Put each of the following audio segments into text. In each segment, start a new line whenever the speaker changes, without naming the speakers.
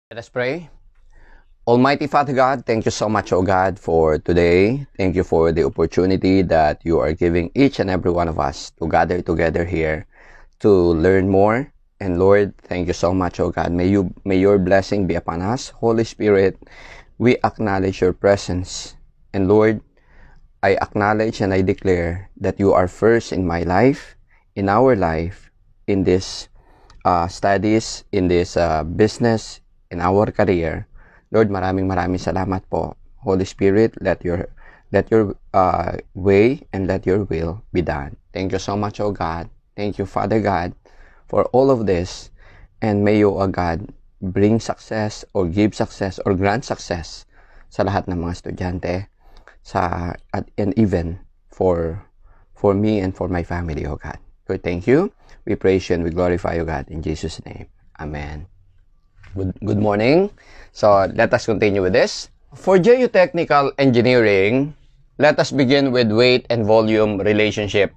Let us pray. Almighty Father God, thank you so much, O God, for today. Thank you for the opportunity that you are giving each and every one of us to gather together here to learn more. And Lord, thank you so much, O God. May your blessing be upon us. Holy Spirit, we acknowledge your presence. And Lord, I acknowledge and I declare that you are first in my life, in our life, in this studies, in this business, in our career. Lord, maraming salamat po. Holy Spirit, let your way and let your will be done. Thank you so much, O God. Thank you, Father God, for all of this. And may you, O God, bring success or give success or grant success sa lahat ng mga estudyante and even for me and for my family, O God. Lord, thank you. We praise you and we glorify you, God, in Jesus' name. Amen. Good morning. So, let us continue with this. For geotechnical engineering, let us begin with weight and volume relationship.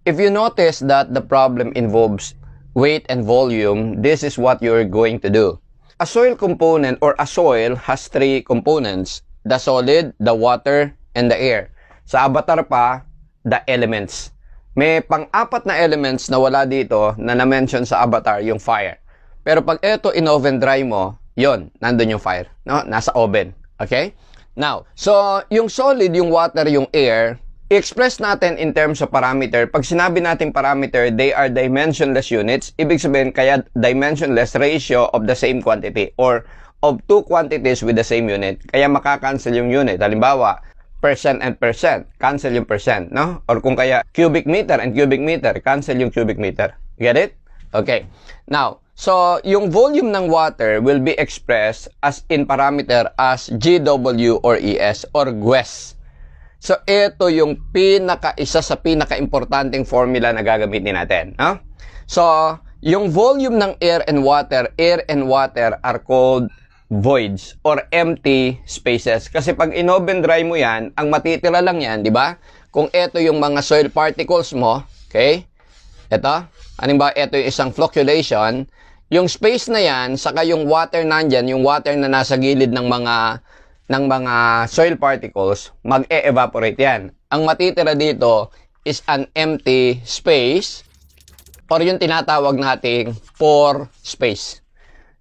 If you notice that the problem involves weight and volume, this is what you're going to do. A soil component or a soil has three components: the solid, the water, and the air. Sa avatar pa, the elements. May pang-apat na elements na wala dito na na-mention sa avatar, yung fire. Pero pag ito in-oven dry mo, yon, nandun yung fire. No? Nasa oven. Okay? Now, so yung solid, yung water, yung air, i-express natin in terms of parameter. Pag sinabi natin parameter, they are dimensionless units. Ibig sabihin, kaya dimensionless ratio of the same quantity or of two quantities with the same unit. Kaya makakancel yung unit. Halimbawa, percent and percent. Cancel yung percent, no? Or kung kaya cubic meter and cubic meter, cancel yung cubic meter. Get it? Okay. Now, so yung volume ng water will be expressed as in parameter as GW or ES or GWES. So, ito yung isa sa pinaka-importanting formula na gagamitin natin. No? So, yung volume ng air and water are called voids or empty spaces. Kasi pag in-oven dry mo yan, ang matitira lang yan, di ba? Kung ito yung mga soil particles mo, okay? Ito, halimbawa, ito yung isang flocculation, yung space na yan, saka yung water nandyan, yung water na nasa gilid ng mga soil particles, mag-e-evaporate yan. Ang matitira dito is an empty space or yung tinatawag nating pore space.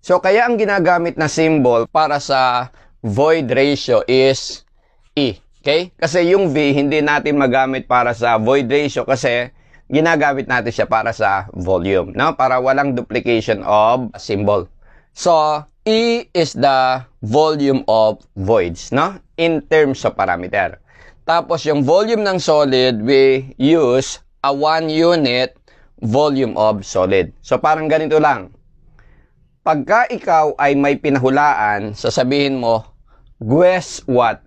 So, kaya ang ginagamit na symbol para sa void ratio is E. Okay? Kasi yung V, hindi natin magamit para sa void ratio kasi ginagamit natin siya para sa volume. No? Para walang duplication of symbol. So, E is the volume of voids, no? In terms of parameter. Tapos, yung volume ng solid, we use a 1 unit volume of solid. So, parang ganito lang. Pagka ikaw ay may pinahulaan, sasabihin mo, guess what?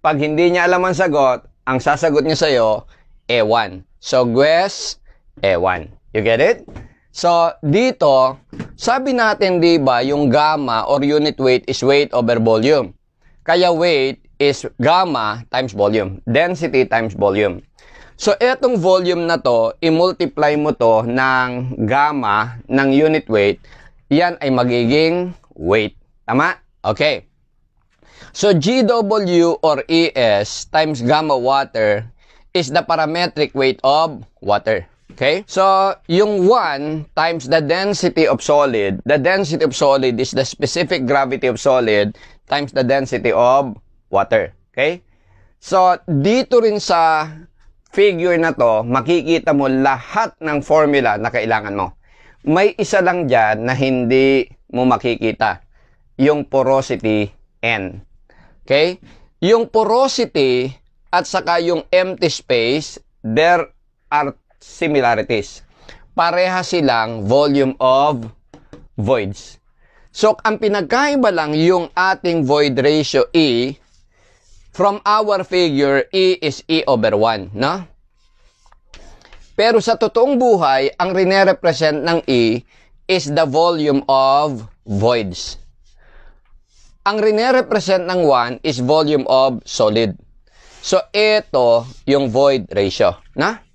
Pag hindi niya alam ang sagot, ang sasagot niya sa'yo, E1. So, guess, E1. You get it? So, dito, sabi natin, di ba, yung gamma or unit weight is weight over volume. Kaya weight is gamma times volume. Density times volume. So, etong volume na to, i-multiply mo to ng gamma ng unit weight, yan ay magiging weight. Tama? Okay. So, GW or ES times gamma water is the parametric weight of water. Okay? So, yung 1 times the density of solid is the specific gravity of solid times the density of water. Okay? So, dito rin sa figure na to, makikita mo lahat ng formula na kailangan mo. May isa lang dyan na hindi mo makikita. Yung porosity N. Okay? Yung porosity at saka yung empty space, there are similarities. Pareha silang volume of voids. So, ang pinagkaiba lang yung ating void ratio E, from our figure, E is E over 1, no? Pero sa totoong buhay, ang rine-represent ng E is the volume of voids. Ang rine-represent ng 1 is volume of solid. So, ito yung void ratio. Na?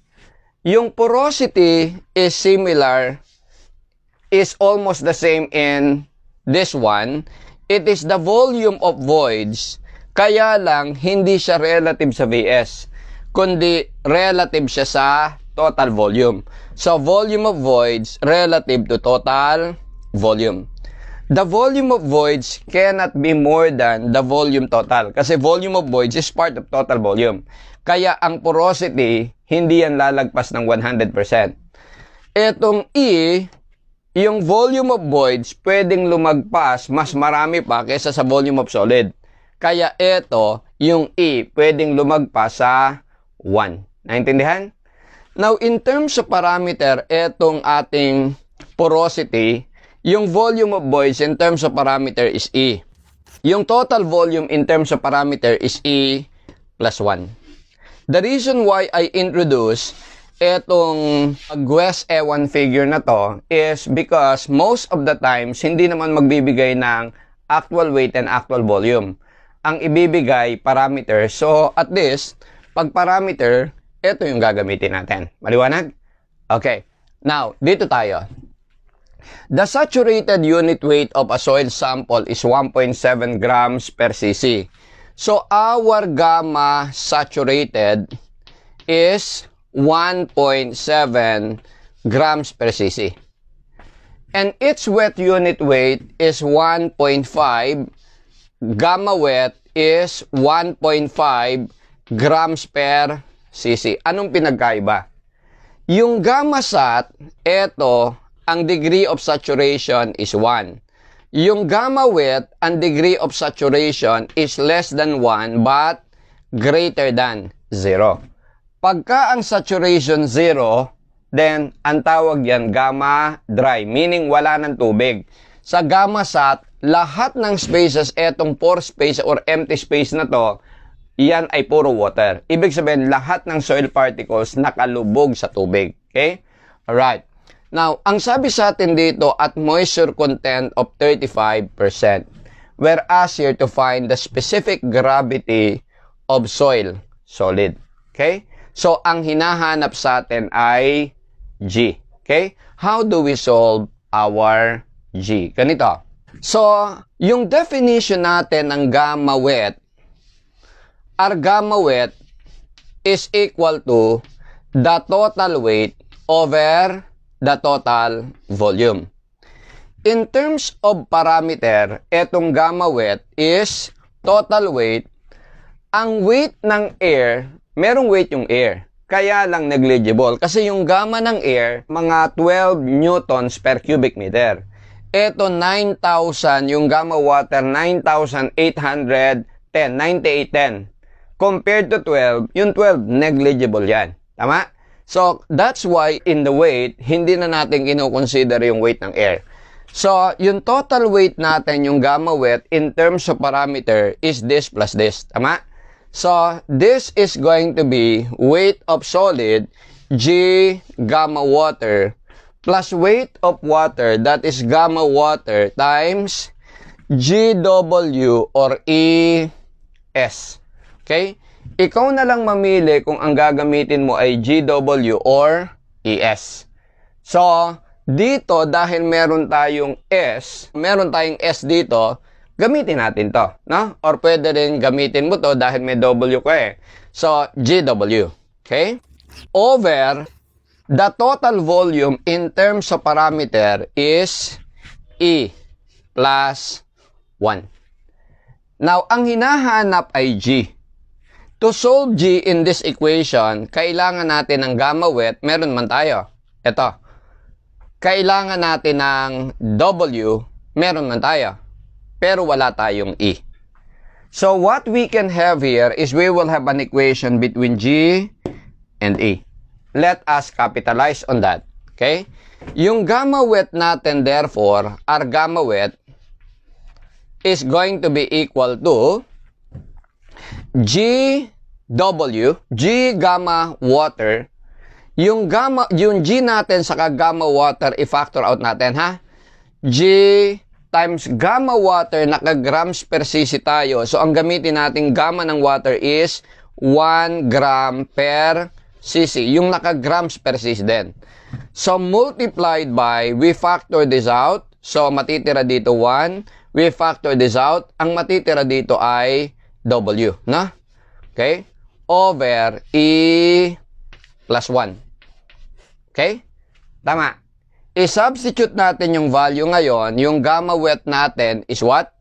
Yung porosity is similar, is almost the same in this one, it is the volume of voids, kaya lang hindi siya relative sa Vs, kundi relative siya sa total volume. So, volume of voids relative to total volume. The volume of voids cannot be more than the volume total. Kasi volume of voids is part of total volume. Kaya ang porosity, hindi yan lalagpas ng 100%. Etong E, yung volume of voids, pwedeng lumagpas mas marami pa kaysa sa volume of solid. Kaya ito, yung E, pwedeng lumagpas sa 1. Naintindihan? Now, in terms of parameter, etong ating porosity, yung volume of voids in terms of parameter is E. Yung total volume in terms of parameter is E plus 1. The reason why I introduce etong Guess E1 figure na to is because most of the times, hindi naman magbibigay ng actual weight and actual volume. Ang ibibigay, parameter. So, at least, pag parameter, ito yung gagamitin natin. Maliwanag? Okay. Now, dito tayo. The saturated unit weight of a soil sample is 1.7 grams per cc. So, our gamma saturated is 1.7 grams per cc. And its wet unit weight is 1.5. Gamma wet is 1.5 grams per cc. Anong pinagkaiba? Yung gamma sat, eto, ang degree of saturation is 1. Yung gamma wet, ang degree of saturation is less than 1 but greater than 0. Pagka ang saturation 0, then ang tawag yan gamma dry, meaning wala ng tubig. Sa gamma sat, lahat ng spaces, etong pore space or empty space na to, yan ay puro water. Ibig sabihin, lahat ng soil particles nakalubog sa tubig. Okay? Alright. Now, ang sabi sa atin dito, at moisture content of 35%. Whereas here to find the specific gravity of soil solid. Okay? So, ang hinahanap sa atin ay G. Okay? How do we solve our G? Ganito. So, yung definition natin ng gamma wet, our gamma wet is equal to the total weight over the total volume. In terms of parameter, etong gamma wet is total weight. Ang weight ng air, merong weight yung air. Kaya lang negligible. Kasi yung gamma ng air, mga 12 newtons per cubic meter. Ito 9,000, yung gamma water, 9,810, 9810. Compared to 12, yung 12, negligible yan. Tama? So, that's why in the weight, hindi na natin kinoconsider yung weight ng air. So, yung total weight natin, yung gamma wet, in terms of parameter, is this plus this. Tama? So, this is going to be weight of solid, G gamma water, plus weight of water, that is gamma water, times GW or ES. Okay? Ikaw na lang mamili kung ang gagamitin mo ay GW or ES. So, dito, dahil meron tayong S dito, gamitin natin to, no? Or pwede rin gamitin mo to dahil may W ko eh. So, GW. Okay? Over, the total volume in terms of parameter is E plus 1. Now, ang hinahanap ay G. To solve G in this equation, kailangan natin ng gamma wet, meron man tayo. Ito. Kailangan natin ng W, meron man tayo. Pero wala tayong E. So, what we can have here is we will have an equation between G and E. Let us capitalize on that. Okay? Yung gamma wet natin, therefore, our gamma wet is going to be equal to GW, G gamma water. Yung G natin sa gamma water, i-factor out natin, ha? G times gamma water, naka-grams per cc tayo. So, ang gamitin natin gamma ng water is 1 gram per cc. Yung naka-grams per cc din. So, multiplied by, we factor this out. So, matitira dito 1. We factor this out. Ang matitira dito ay W, no? Okay? Over E plus 1. Okay? Tama. I-substitute natin yung value ngayon. Yung gamma wet natin is what?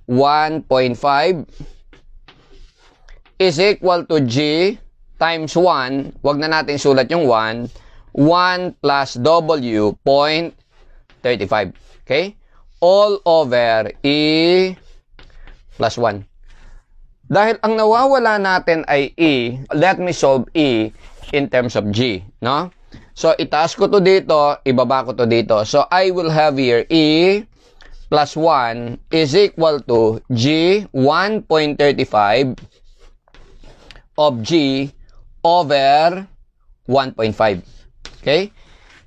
1.5 is equal to G times 1. Wag na natin sulat yung 1. 1 plus W 0.35. Okay? All over E plus 1. Dahil ang nawawala natin ay E, let me solve E in terms of G, no? So, itaas ko to dito, ibaba ko to dito. So, I will have here E plus 1 is equal to G 1.35 of G over 1.5. Okay?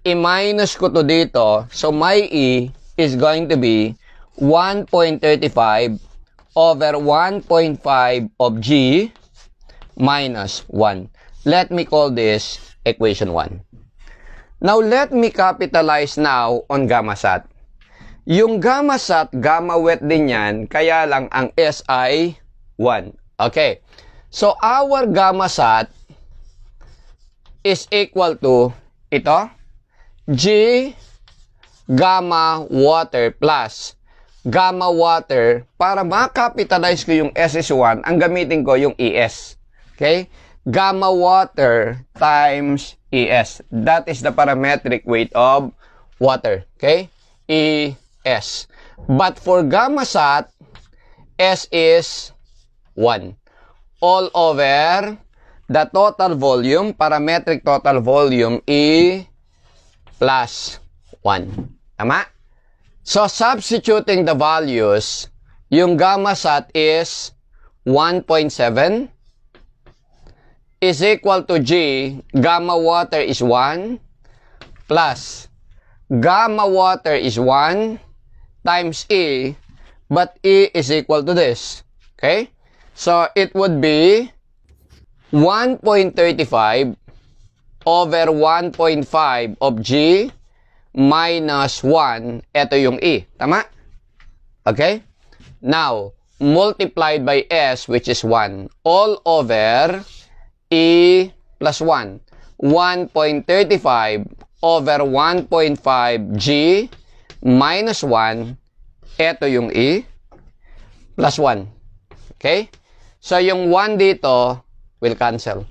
I-minus ko to dito. So, my E is going to be 1.35 over 1.5 of G minus 1. Let me call this equation 1. Now, let me capitalize now on gamma sat. Yung gamma sat, gamma wet din yan, kaya lang ang S ay 1. Okay. So, our gamma sat is equal to ito, G gamma water plus gamma water. Para makapitalize ko yung S is 1, ang gamitin ko yung ES. Okay? Gamma water times ES. That is the parametric weight of water. Okay? ES. But for gamma sat, S is 1. All over the total volume, parametric total volume, E plus 1. Tama? So, substituting the values, yung gamma sat is 1.7 is equal to G, gamma water is 1, plus gamma water is 1 times E, but E is equal to this. Okay? So, it would be 1.35 over 1.5 of G minus 1. Ito yung E. Tama? Okay? Now, multiplied by S, which is 1. All over E plus 1. 1.35 over 1.5 G minus 1. Ito yung E plus 1. Okay? So, yung 1 dito will cancel.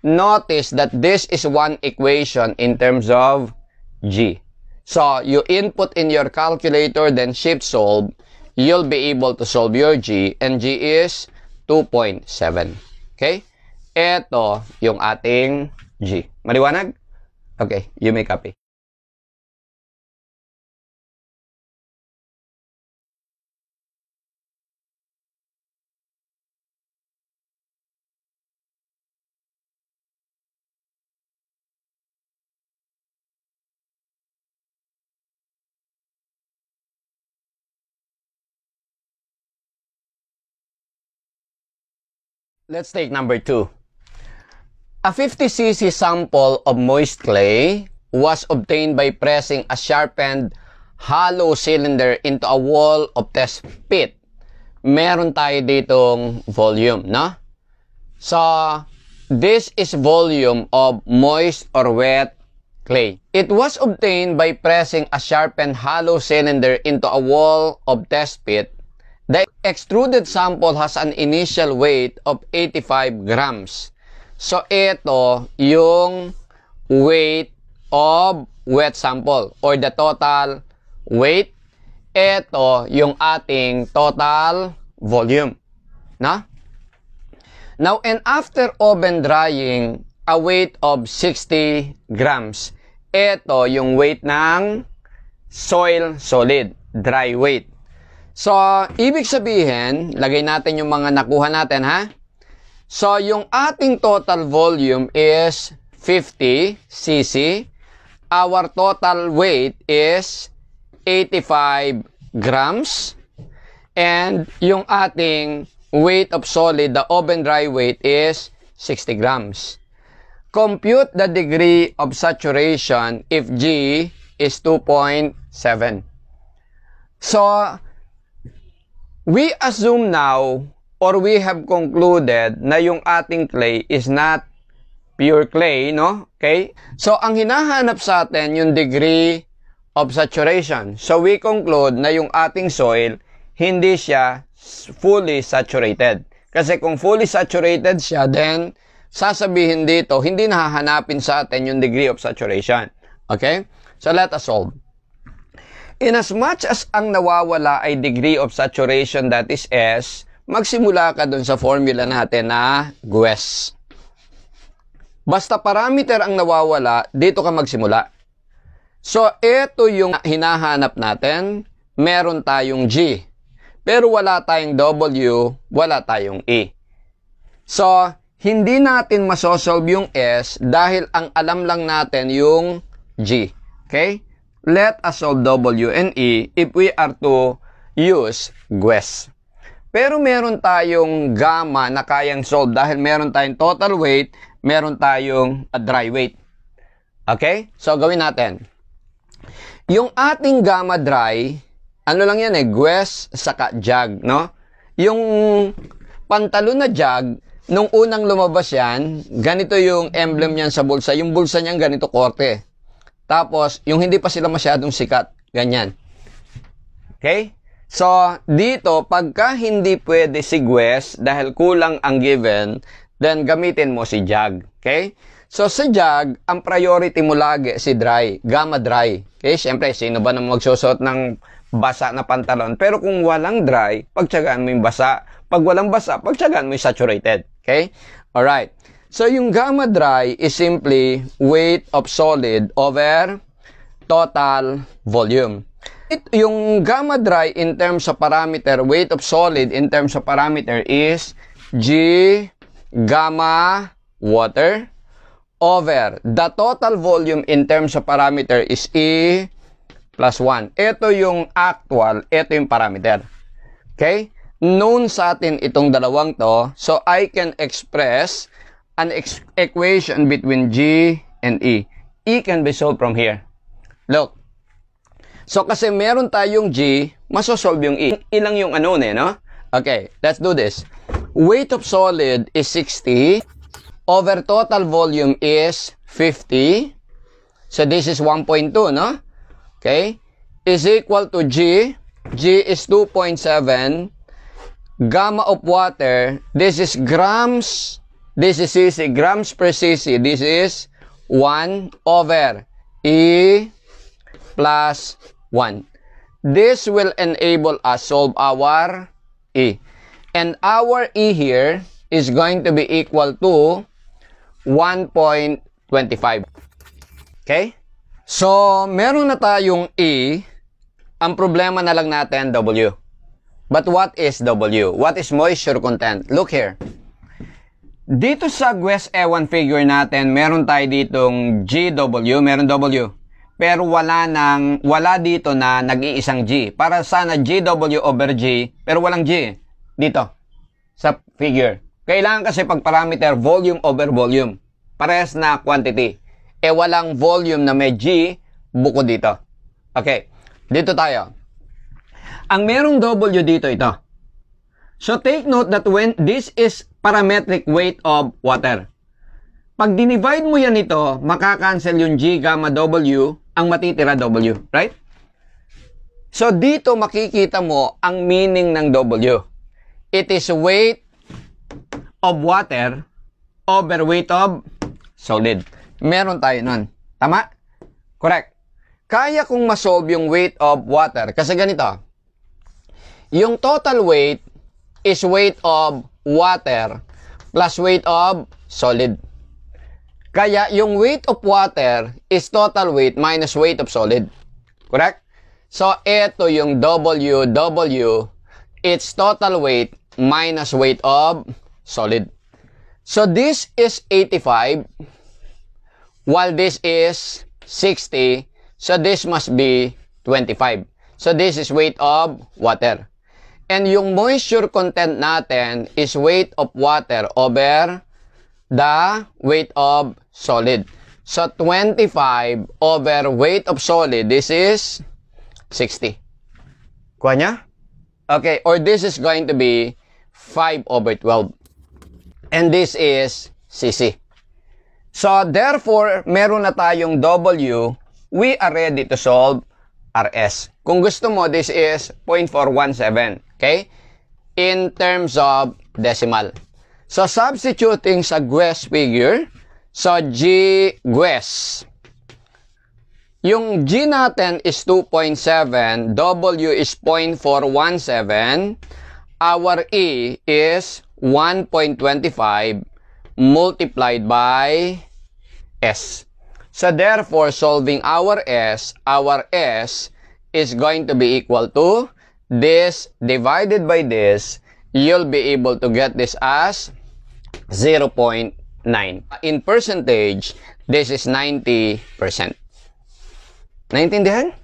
Notice that this is one equation in terms of G. So, you input in your calculator, then shift solve. You'll be able to solve your G, and G is 2.7. Okay? Ito yung ating G. Maliwanag? Okay, you may copy. Let's take number 2. A 50 cc sample of moist clay was obtained by pressing a sharpened hollow cylinder into a wall of test pit. Meron tayo ditong volume, no? So, this is volume of moist or wet clay. It was obtained by pressing a sharpened hollow cylinder into a wall of test pit. The extruded sample has an initial weight of 85 grams. So, ito yung weight of wet sample or the total weight. Ito yung ating total volume. No? Now, and after oven drying, a weight of 60 grams. Ito yung weight ng soil solid, dry weight. So, ibig sabihin, lagay natin yung mga nakuha natin, ha? So, yung ating total volume is 50 cc. Our total weight is 85 grams. And yung ating weight of solid, the oven dry weight is 60 grams. Compute the degree of saturation if G is 2.7. So, we assume now, or we have concluded na yung ating clay is not pure clay, no? Okay? So, ang hinahanap sa atin yung degree of saturation. So, we conclude na yung ating soil, hindi siya fully saturated. Kasi kung fully saturated siya, then, sasabihin dito, hindi nahahanapin sa atin yung degree of saturation. Okay? So, let us solve. In as much as ang nawawala ay degree of saturation, that is S, magsimula ka dun sa formula natin na GWES. Basta parameter ang nawawala, dito ka magsimula. So, ito yung hinahanap natin. Meron tayong G. Pero wala tayong W, wala tayong E. So, hindi natin masosolve yung S dahil ang alam lang natin yung G. Okay? Let us solve W and E if we are to use GWES. Pero meron tayong gamma na kayang solve dahil meron tayong total weight, meron tayong dry weight. Okay? So, gawin natin. Yung ating gamma dry, ano lang yan GWES saka jug, no? Yung pantalon na jug, nung unang lumabas yan, ganito yung emblem niyan sa bulsa. Yung bulsa niyan ganito korte. Tapos, yung hindi pa sila masyadong sikat, ganyan. Okay? So, dito, pagka hindi pwede si GWES, dahil kulang ang given, then gamitin mo si jug. Okay? So, sa jug, ang priority mo lagi si dry, gamma dry. Okay? Siyempre, sino ba naman magsusot ng basa na pantalon? Pero kung walang dry, pagtsagaan mo yung basa. Pag walang basa, pagtsagaan mo yung saturated. Okay? Alright. So, yung gamma dry is simply weight of solid over total volume. Yung gamma dry in terms of parameter, weight of solid in terms of parameter is G gamma water over the total volume in terms of parameter is E plus 1. Ito yung actual, ito yung parameter. Okay? Known sa atin itong dalawang to, so I can express an equation between G and E. E can be solved from here. Look. So, kasi meron tayong G, masosolve yung E. Ilang yung ano no? Okay, let's do this. Weight of solid is 60 over total volume is 50. So, this is 1.2, no? Okay? Is equal to G. G is 2.7. Gamma of water, this is grams. This is cc, grams per cc. This is 1 over E plus 1. This will enable us solve our E. And our E here is going to be equal to 1.25. Okay? So, meron na tayong E. Ang problema na lang natin, W. But what is W? What is moisture content? Look here. Dito sa GWES E1 figure natin, meron tayo ditong GW, meron W. Pero wala dito na nag-iisang G. Para sana GW over G, pero walang G. Dito, sa figure. Kailangan kasi pag parameter, volume over volume. Parehas na quantity. Walang volume na may G, buko dito. Okay, dito tayo. Ang merong W dito, ito. So, take note that when this is parametric weight of water. Pag dinivide mo yan ito, makakancel yung G gamma W, ang matitira W, right? So, dito makikita mo ang meaning ng W. It is weight of water over weight of solid. Meron tayo nun. Tama? Correct. Kaya kong masolve yung weight of water. Kasi ganito. Yung total weight is weight of water plus weight of solid. Kaya yung weight of water is total weight minus weight of solid. Correct? So, ito yung W. It's total weight minus weight of solid. So, this is 85 while this is 60. So, this must be 25. So, this is weight of water. And yung moisture content natin is weight of water over the weight of solid. So, 25 over weight of solid, this is 60. Kuha niya? Okay, or this is going to be 5/12. And this is CC. So, therefore, meron na tayong W. We are ready to solve RS. Kung gusto mo, this is 0.417. Okay? In terms of decimal. So, substituting sa GWES figure, so G GWES. Yung G natin is 2.7, W is 0.417, our E is 1.25 multiplied by S. So therefore, solving our S is going to be equal to this divided by this. You'll be able to get this as 0.9. In percentage, this is 90%. Naintindihan?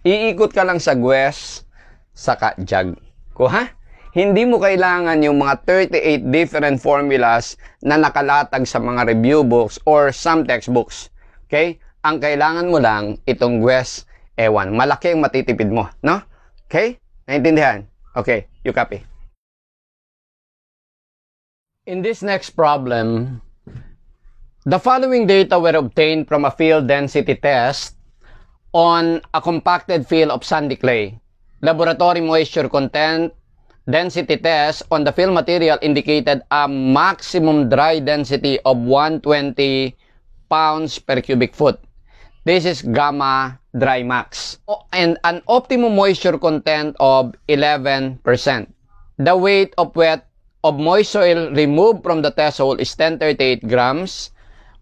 Iikot ka lang sa GWES, saka JAG. Kuha? Hindi mo kailangan yung mga 38 different formulas na nakalatag sa mga review books or some textbooks. Okay? Ang kailangan mo lang, itong GWES E1. Malaki ang matitipid mo. No? Okay? Naintindihan? Okay. You copy. In this next problem, the following data were obtained from a field density test on a compacted field of sandy clay. Laboratory moisture content density test on the fill material indicated a maximum dry density of 120 pounds per cubic foot. This is gamma dry max. And an optimum moisture content of 11%. The weight of moist soil removed from the test hole is 1038 grams.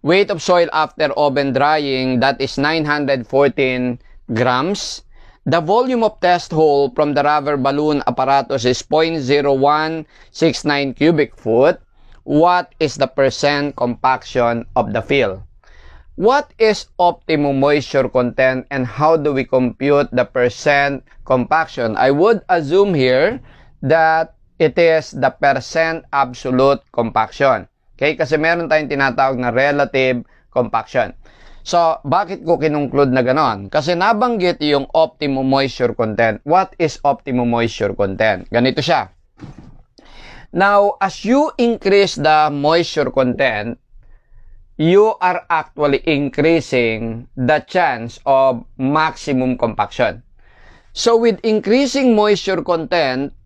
Weight of soil after oven drying, that is 914 grams. The volume of test hole from the rubber balloon apparatus is 0.0169 cubic foot. What is the percent compaction of the fill? What is optimum moisture content and how do we compute the percent compaction? I would assume here that it is the percent absolute compaction. Okay? Kasi meron tayong tinatawag na relative compaction. So, bakit ko kinungclude na ganon? Kasi nabanggit yung optimum moisture content. What is optimum moisture content? Ganito siya. Now, as you increase the moisture content, you are actually increasing the chance of maximum compaction. So, with increasing moisture content,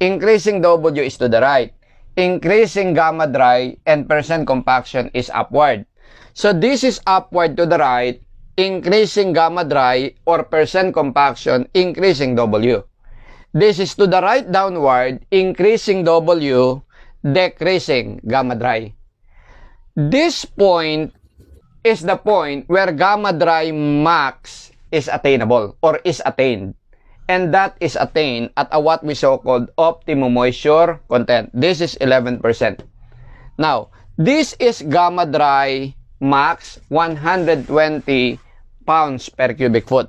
increasing W is to the right. Increasing gamma dry and percent compaction is upward. So this is upward to the right, increasing gamma dry or percent compaction, increasing W. This is to the right downward, increasing W, decreasing gamma dry. This point is the point where gamma dry max is attainable or is attained. And that is attained at a what we so-called optimum moisture content. This is 11%. Now, this is gamma dry max 120 pounds per cubic foot.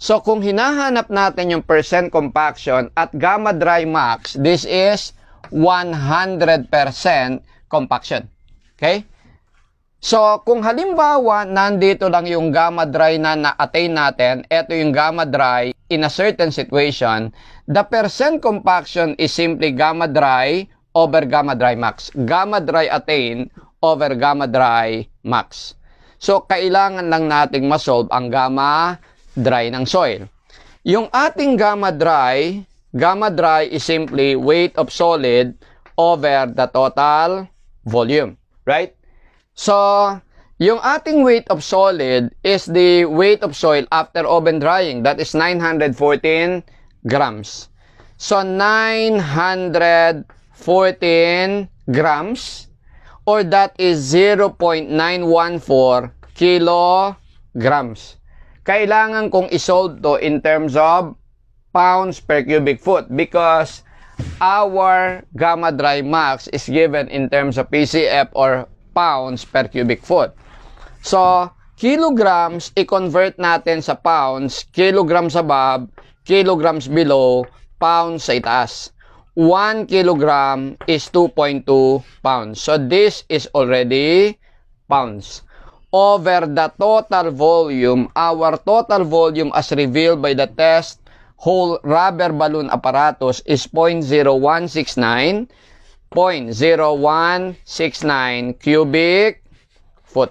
So, kung hinahanap natin yung percent compaction at gamma dry max, this is 100% compaction. Okay? So, kung halimbawa, nandito lang yung gamma dry na na-attain natin, ito yung gamma dry in a certain situation, the percent compaction is simply gamma dry over gamma dry max. Gamma dry attain over gamma dry max. So, kailangan lang nating masolve ang gamma dry ng soil. Yung ating gamma dry is simply weight of solid over the total volume. Right? So, yung ating weight of solid is the weight of soil after oven drying. That is 914 grams. So, 914 grams or that is 0.914 kilograms. Kailangan kong isolve to in terms of pounds per cubic foot because our gamma dry max is given in terms of PCF or pounds per cubic foot. So, kilograms, i-convert natin sa pounds, kilograms above, kilograms below, pounds sa itaas. 1 kilogram is 2.2 pounds. So, this is already pounds. Over the total volume, our total volume as revealed by the test whole rubber balloon apparatus is 0.0169 cubic foot.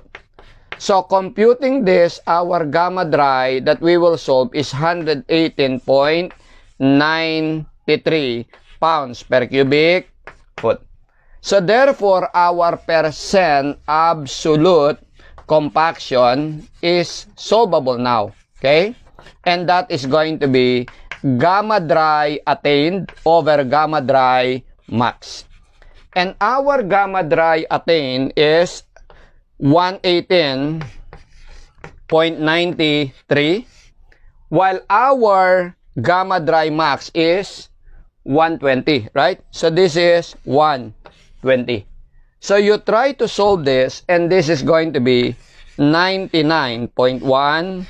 So, computing this, our gamma dry that we will solve is 118.93 pounds per cubic foot. So, therefore, our percent absolute compaction is solvable now. Okay? And that is going to be gamma dry attained over gamma dry max. And our gamma dry attained is 118.93, while our gamma dry max is 120, right? So this is 120. So you try to solve this, and this is going to be 99.1%.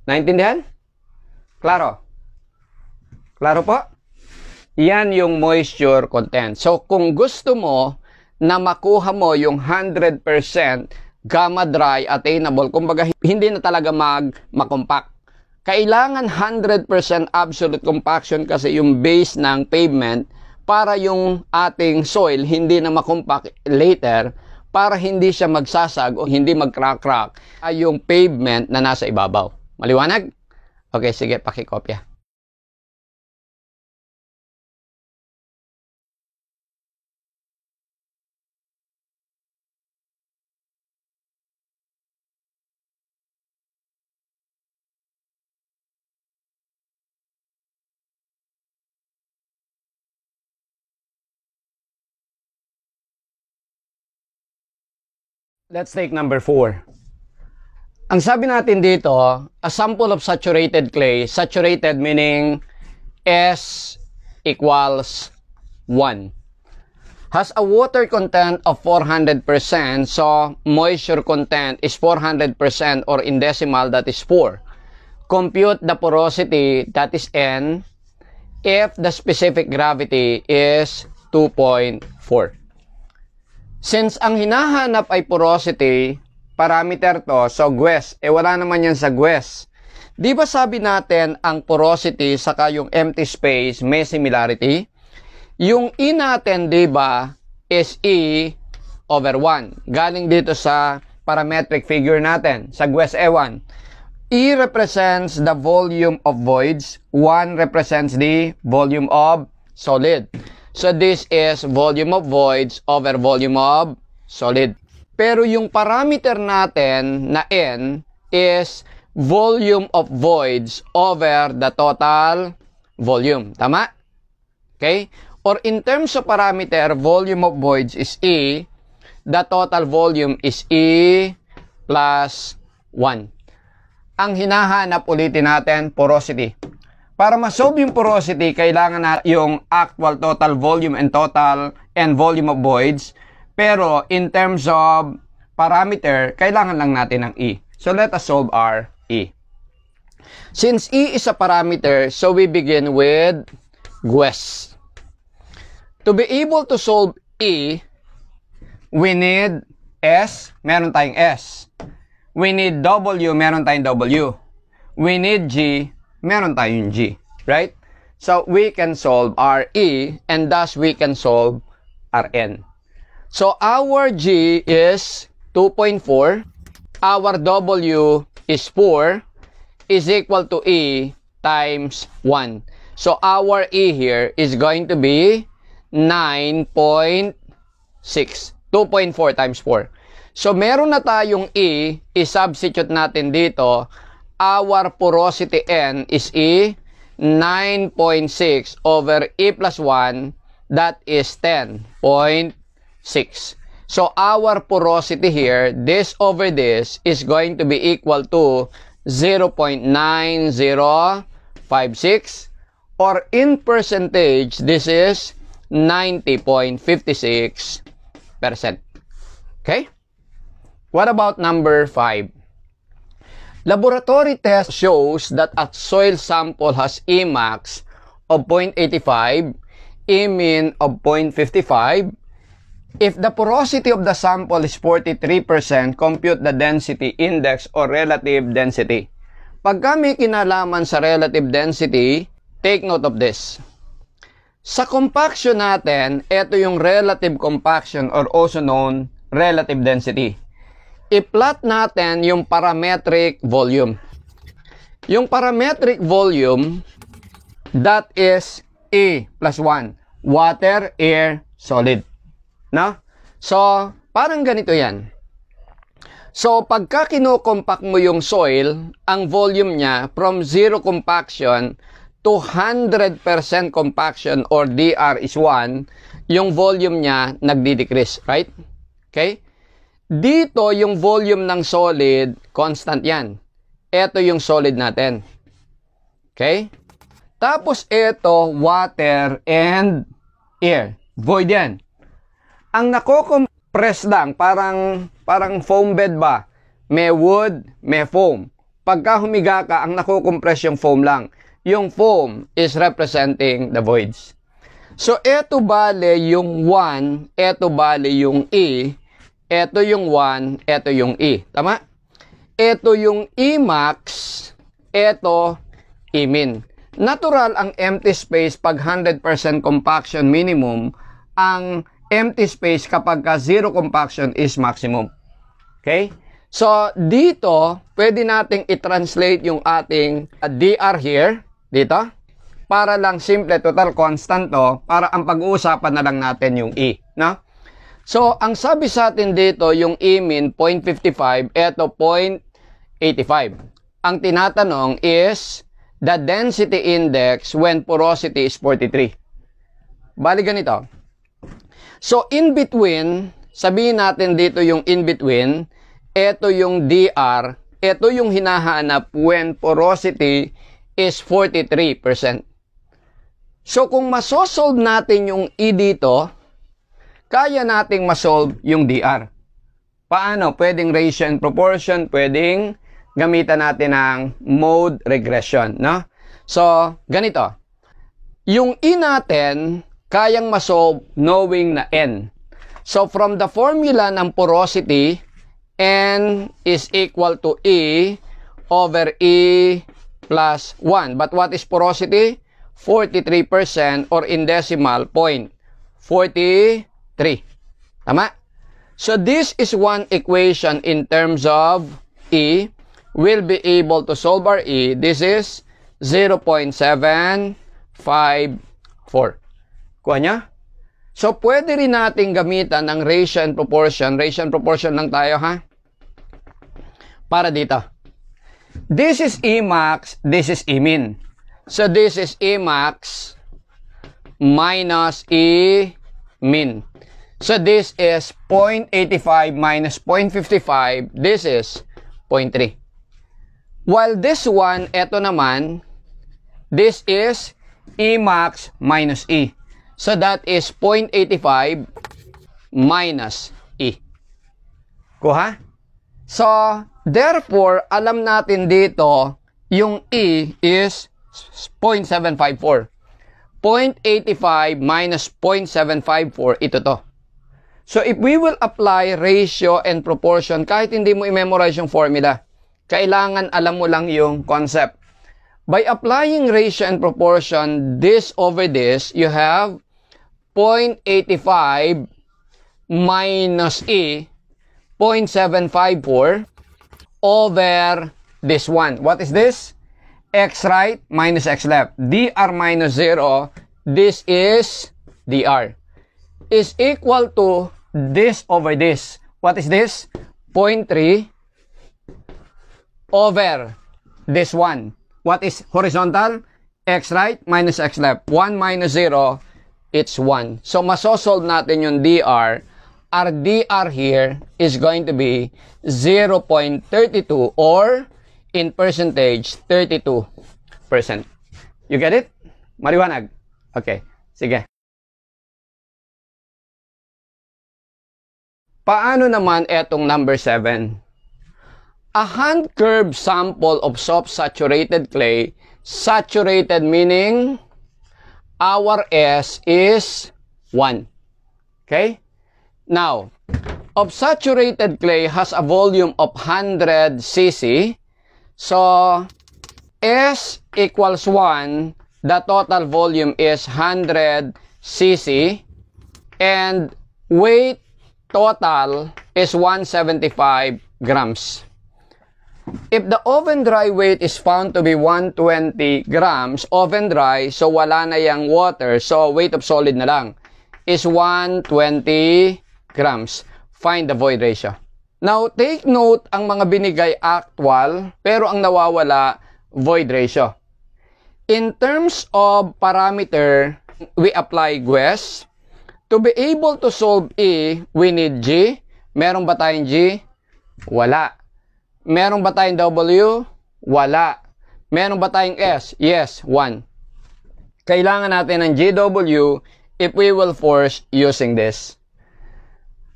Naintindihan? Klaro? Klaro po? Yan yung moisture content. So, kung gusto mo na makuha mo yung 100% gamma dry attainable, kumbaga hindi na talaga mag-compact. Kailangan 100% absolute compaction kasi yung base ng pavement para yung ating soil hindi na makompact later, para hindi siya magsasag o hindi mag-crack-crack yung pavement na nasa ibabaw. Maliwanag? Okay, sige, pakikopya. Let's take number 4. Ang sabi natin dito, a sample of saturated clay, saturated meaning S equals 1, has a water content of 400%, so moisture content is 400%, or in decimal that is 4. Compute the porosity, that is N, if the specific gravity is 2.4. Since ang hinahanap ay porosity, parameter to, so GWES, wala naman yan sa GWES. Di ba sabi natin ang porosity saka yung empty space may similarity? Yung E natin, di ba, is E over 1. Galing dito sa parametric figure natin, sa GWES E1. E represents the volume of voids, 1 represents the volume of solid. So, this is volume of voids over volume of solid. Pero yung parameter natin na N is volume of voids over the total volume. Tama? Okay? Or in terms of parameter, volume of voids is E. The total volume is E plus 1. Ang hinahanap ulitin natin, porosity. Para ma-solve yung porosity, kailangan na yung actual total volume and volume of voids. Pero in terms of parameter, kailangan lang natin ng E. So let us solve our E. Since E is a parameter, so we begin with GWES. To be able to solve E, we need S, meron tayong S. We need W, meron tayong W. We need G, meron tayong G, right? So, we can solve our E, and thus we can solve our N. So, our G is 2.4, our W is 4, is equal to E times 1. So, our E here is going to be 9.6. 2.4 times 4. So, meron na tayong E, i-substitute natin dito. Our porosity N is E, 9.6 over E plus 1, that is 10.6. So, our porosity here, this over this, is going to be equal to 0.9056, or in percentage, this is 90.56%. Okay? What about number 5? Laboratory test shows that a soil sample has E max of 0.85, E mean of 0.55. If the porosity of the sample is 43%, compute the density index or relative density. Pagka may kinalaman sa relative density, take note of this. Sa compaction natin, ito yung relative compaction or also known relative density. I-plot natin yung parametric volume. Yung parametric volume, that is E plus 1. Water, air, solid. No? So, parang ganito yan. So, pagka kino-compact mo yung soil, ang volume niya from 0 compaction to 100% compaction or DR is 1, yung volume niya nagdi-decrease, right? Okay? Dito, yung volume ng solid, constant yan. Ito yung solid natin. Okay? Tapos ito, water and air. Void yan. Ang nako-compress lang, parang foam bed ba? May wood, may foam. Pagka humiga ka, ang nako-compress yung foam lang. Yung foam is representing the voids. So, ito bale yung 1, ito bale yung E, ito yung 1, ito yung E. Tama? Ito yung E max, ito E min. Natural ang empty space pag 100% compaction minimum, ang empty space kapag 0 compaction is maximum. Okay? So, dito, pwede nating i-translate yung ating DR here, dito, para lang simple, total constant to, para ang pag-uusapan na lang natin yung E. No? So, ang sabi sa atin dito, yung E min, 0.55, eto 0.85. Ang tinatanong is, the density index when porosity is 43. Bali ganito. So, in between, sabihin natin dito yung in between, ito yung DR, ito yung hinahanap when porosity is 43%. So, kung masosolve natin yung E dito, kaya nating masolve yung DR. Paano? Pwedeng ratio and proportion, pwedeng gamitan natin ng mode regression, no? So, ganito. Yung E natin, kayang masolve knowing na N. So, from the formula ng porosity, N is equal to E over E plus 1. But what is porosity? 43% or in decimal point, 43. Tama? So, this is one equation in terms of E. We'll be able to solve our E. This is 0.754. Kuha niya? So, pwede rin natin gamitan ng ratio and proportion. Ratio and proportion lang tayo, ha? Para dito. This is E max, this is E min. So, this is E max minus E min. So, this is 0.85 minus 0.55. This is 0.3. While this one, eto naman, this is E max minus E. So, that is 0.85 minus E. Kuha? So, therefore, alam natin dito, yung E is 0.754. 0.85 minus 0.754, ito to. So, if we will apply ratio and proportion, kahit hindi mo i-memorize yung formula, kailangan alam mo lang yung concept. By applying ratio and proportion, this over this, you have 0.85 minus E, 0.754 over this one. What is this? X right minus X left. DR minus 0, this is DR, is equal to this over this. What is this? 0.3 over this one. What is horizontal? X right minus X left. 1 minus 0, it's 1. So, masosolve natin yung DR. Our DR here is going to be 0.32 or in percentage, 32%. You get it? Maliwanag? Okay. Sige. Paano naman etong number 7? A hand curved sample of soft saturated clay, saturated meaning our S is 1. Okay? Now, of saturated clay has a volume of 100 cc. So, S equals 1, the total volume is 100 cc, and weight total is 175 grams. If the oven dry weight is found to be 120 grams, oven dry, so wala na yung water, so weight of solid na lang, is 120 grams. Find the void ratio. Now, take note, ang mga binigay actual, pero ang nawawala, void ratio. In terms of parameter, we apply GWES. To be able to solve E, we need G. Meron ba tayong G? Wala. Meron ba tayong W? Wala. Meron ba tayong S? Yes, 1. Kailangan natin ng GW if we will force using this.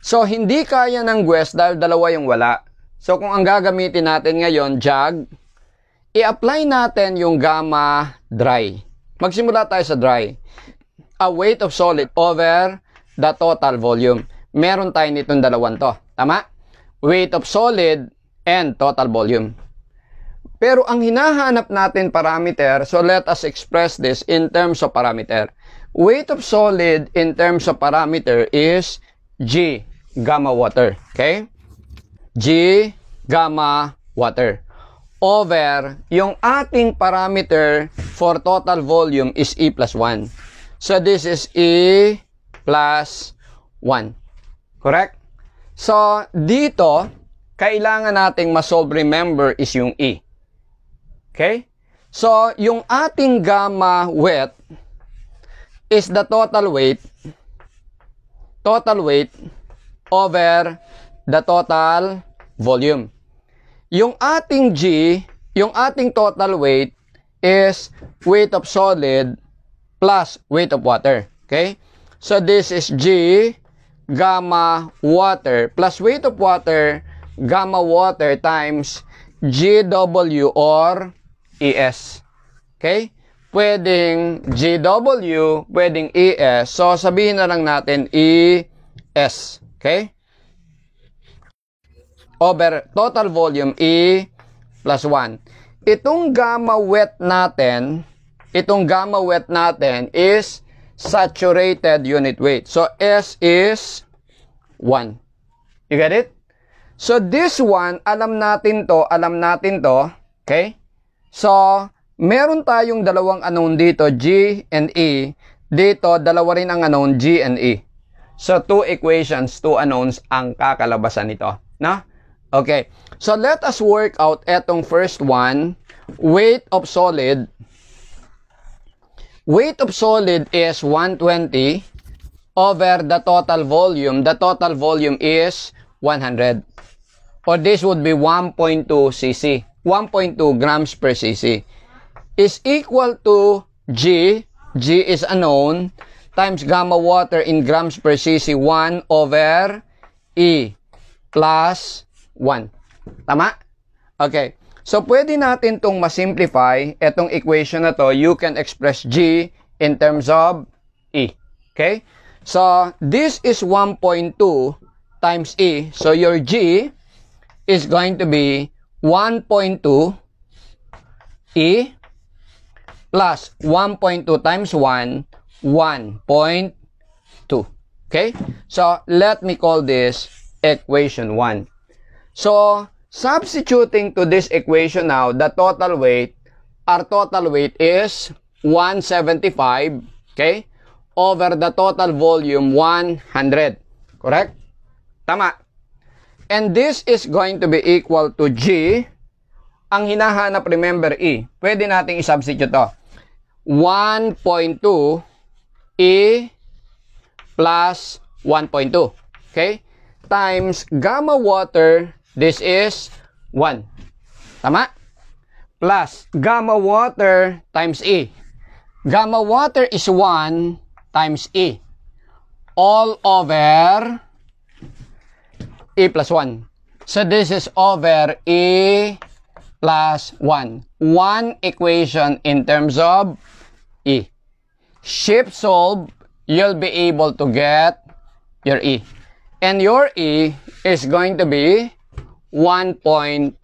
So, hindi kaya ng GWES dahil dalawa yung wala. So, kung ang gagamitin natin ngayon, JAG, i-apply natin yung gamma dry. Magsimula tayo sa dry. A weight of solid over the total volume. Meron tayo nitong dalawang to. Tama? Weight of solid and total volume. Pero ang hinahanap natin parameter, so let us express this in terms of parameter. Weight of solid in terms of parameter is G, gamma water. Okay? G, gamma water. Over, yung ating parameter for total volume is E plus 1. So this is E plus 1. Correct? So, dito, kailangan nating ma-solve, remember, is yung E. Okay? So, yung ating gamma wet is the total weight over the total volume. Yung ating G, yung ating total weight is weight of solid plus weight of water. Okay? So, this is G gamma water plus weight of water gamma water times GW or ES. Okay? Pwedeng GW, pwedeng ES. So, sabihin na lang natin ES. Okay? Over total volume E plus 1. Itong gamma wet natin is saturated unit weight. So, S is 1. You get it? So, this one, alam natin to. Okay? So, meron tayong dalawang unknown dito, G and E. Dito, dalawa rin ang unknown, G and E. So, 2 equations, 2 unknowns ang kakalabasan nito. No? Okay. So, let us work out etong first one. Weight of solid. Weight of solid is 120 over the total volume. The total volume is 100. Or this would be 1.2 cc. 1.2 grams per cc. Is equal to G. G is unknown. Times gamma water in grams per cc. 1 over E plus 1. Tama? Okay. So, pwede natin itong masimplify. Itong equation na to, you can express G in terms of E. Okay? So, this is 1.2 times E. So, your G is going to be 1.2 E plus 1.2 times 1, 1.2. Okay? So, let me call this equation 1. So, substituting to this equation now, the total weight, our total weight is 175, okay, over the total volume 100. Correct? Tama. And this is going to be equal to G. Ang hinahanap, remember, E. Pwede nating i-substitute to. 1.2 E plus 1.2. Okay? Times gamma water, this is 1. Tama? Plus gamma water times E. Gamma water is 1 times E. All over E plus 1. So this is over E plus 1. One equation in terms of E. Shift solve, you'll be able to get your E. And your E is going to be 1.22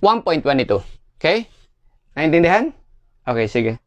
1.22. Okay? Naintindihan? Okay, sige.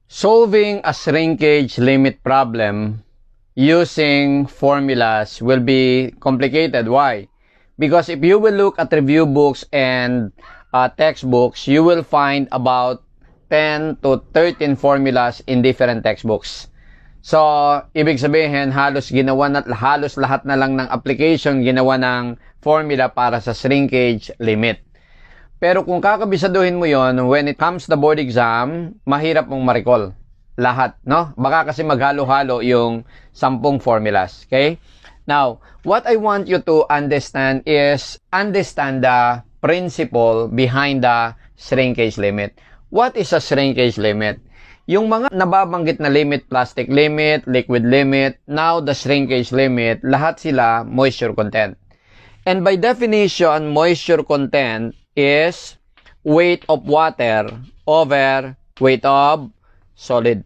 Solving a shrinkage limit problem using formulas will be complicated. Why? Because if you will look at review books and textbooks, you will find about 10 to 13 formulas in different textbooks. So, ibig sabihin, halos lahat na lang ng application ginawa ng formula para sa shrinkage limit. Pero kung kakabisaduhin mo yon, when it comes to the board exam, mahirap mong ma-recall lahat, no? Baka kasi maghalo-halo yung 10 formulas, okay? Now, what I want you to understand is understand the principle behind the shrinkage limit. What is a shrinkage limit? Yung mga nababanggit na limit, plastic limit, liquid limit, now the shrinkage limit, lahat sila moisture content. And by definition, moisture content is weight of water over weight of solid.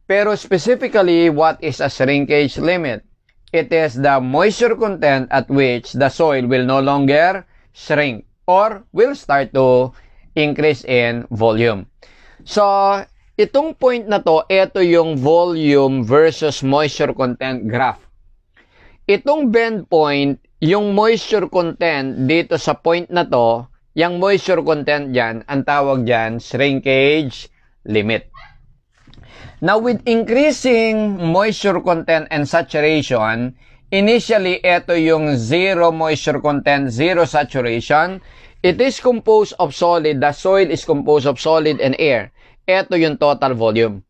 Pero specifically, what is a shrinkage limit? It is the moisture content at which the soil will no longer shrink or will start to increase in volume. So, itong point na to, ito yung volume versus moisture content graph. Itong bend point, yung moisture content dito sa point na to, yung moisture content dyan, ang tawag dyan, shrinkage limit. Now, with increasing moisture content and saturation, initially, ito yung zero moisture content, zero saturation. It is composed of solid. The soil is composed of solid and air. Ito yung total volume.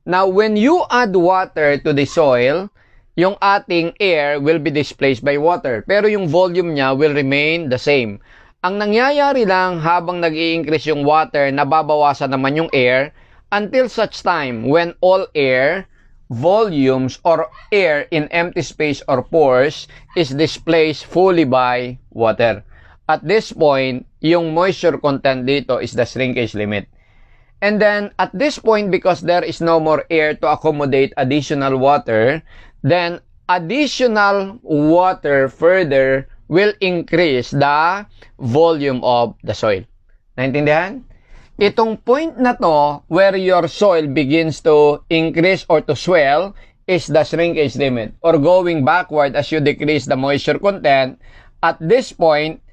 Now, when you add water to the soil, yung ating air will be displaced by water. Pero yung volume niya will remain the same. Ang nangyayari lang habang nag-i-increase yung water, nababawasan naman yung air until such time when all air, volumes, or air in empty space or pores is displaced fully by water. At this point, yung moisture content dito is the shrinkage limit. And then, at this point, because there is no more air to accommodate additional water, then additional water further will increase the volume of the soil. Naintindihan? Itong point na to, where your soil begins to increase or to swell, is the shrinkage limit. Or going backward as you decrease the moisture content. At this point,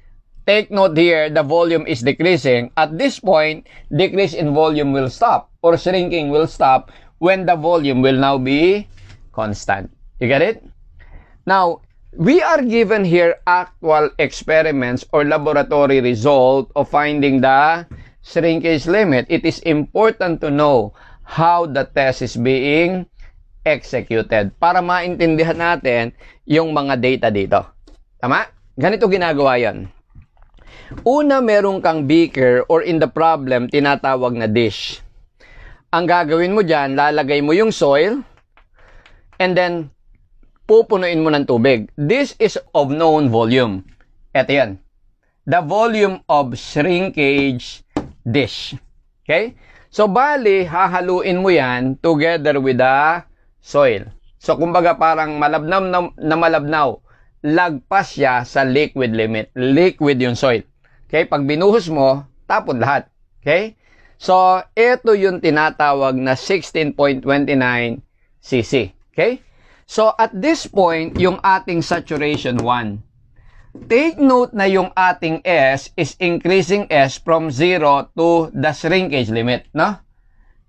take note here, the volume is decreasing. At this point, decrease in volume will stop. Or shrinking will stop when the volume will now be constant. You get it? Now, we are given here actual experiments or laboratory result of finding the shrinkage limit. It is important to know how the test is being executed para maintindihan natin yung mga data dito. Tama? Ganito ginagawa yan. Una, meron kang beaker or in the problem, tinatawag na dish. Ang gagawin mo dyan, lalagay mo yung soil and then pupunuin mo ng tubig. This is of known volume. Ito yan. The volume of shrinkage dish. Okay? So, bali, hahaluin mo yan together with the soil. So, kumbaga parang malabnaw na malabnaw. Lagpas siya sa liquid limit. Liquid yung soil. Okay? Pag binuhos mo, tapon lahat. Okay? So, ito yung tinatawag na 16.29 cc. Okay? So, at this point, yung ating saturation 1. Take note na yung ating S is increasing S from 0 to the shrinkage limit, no?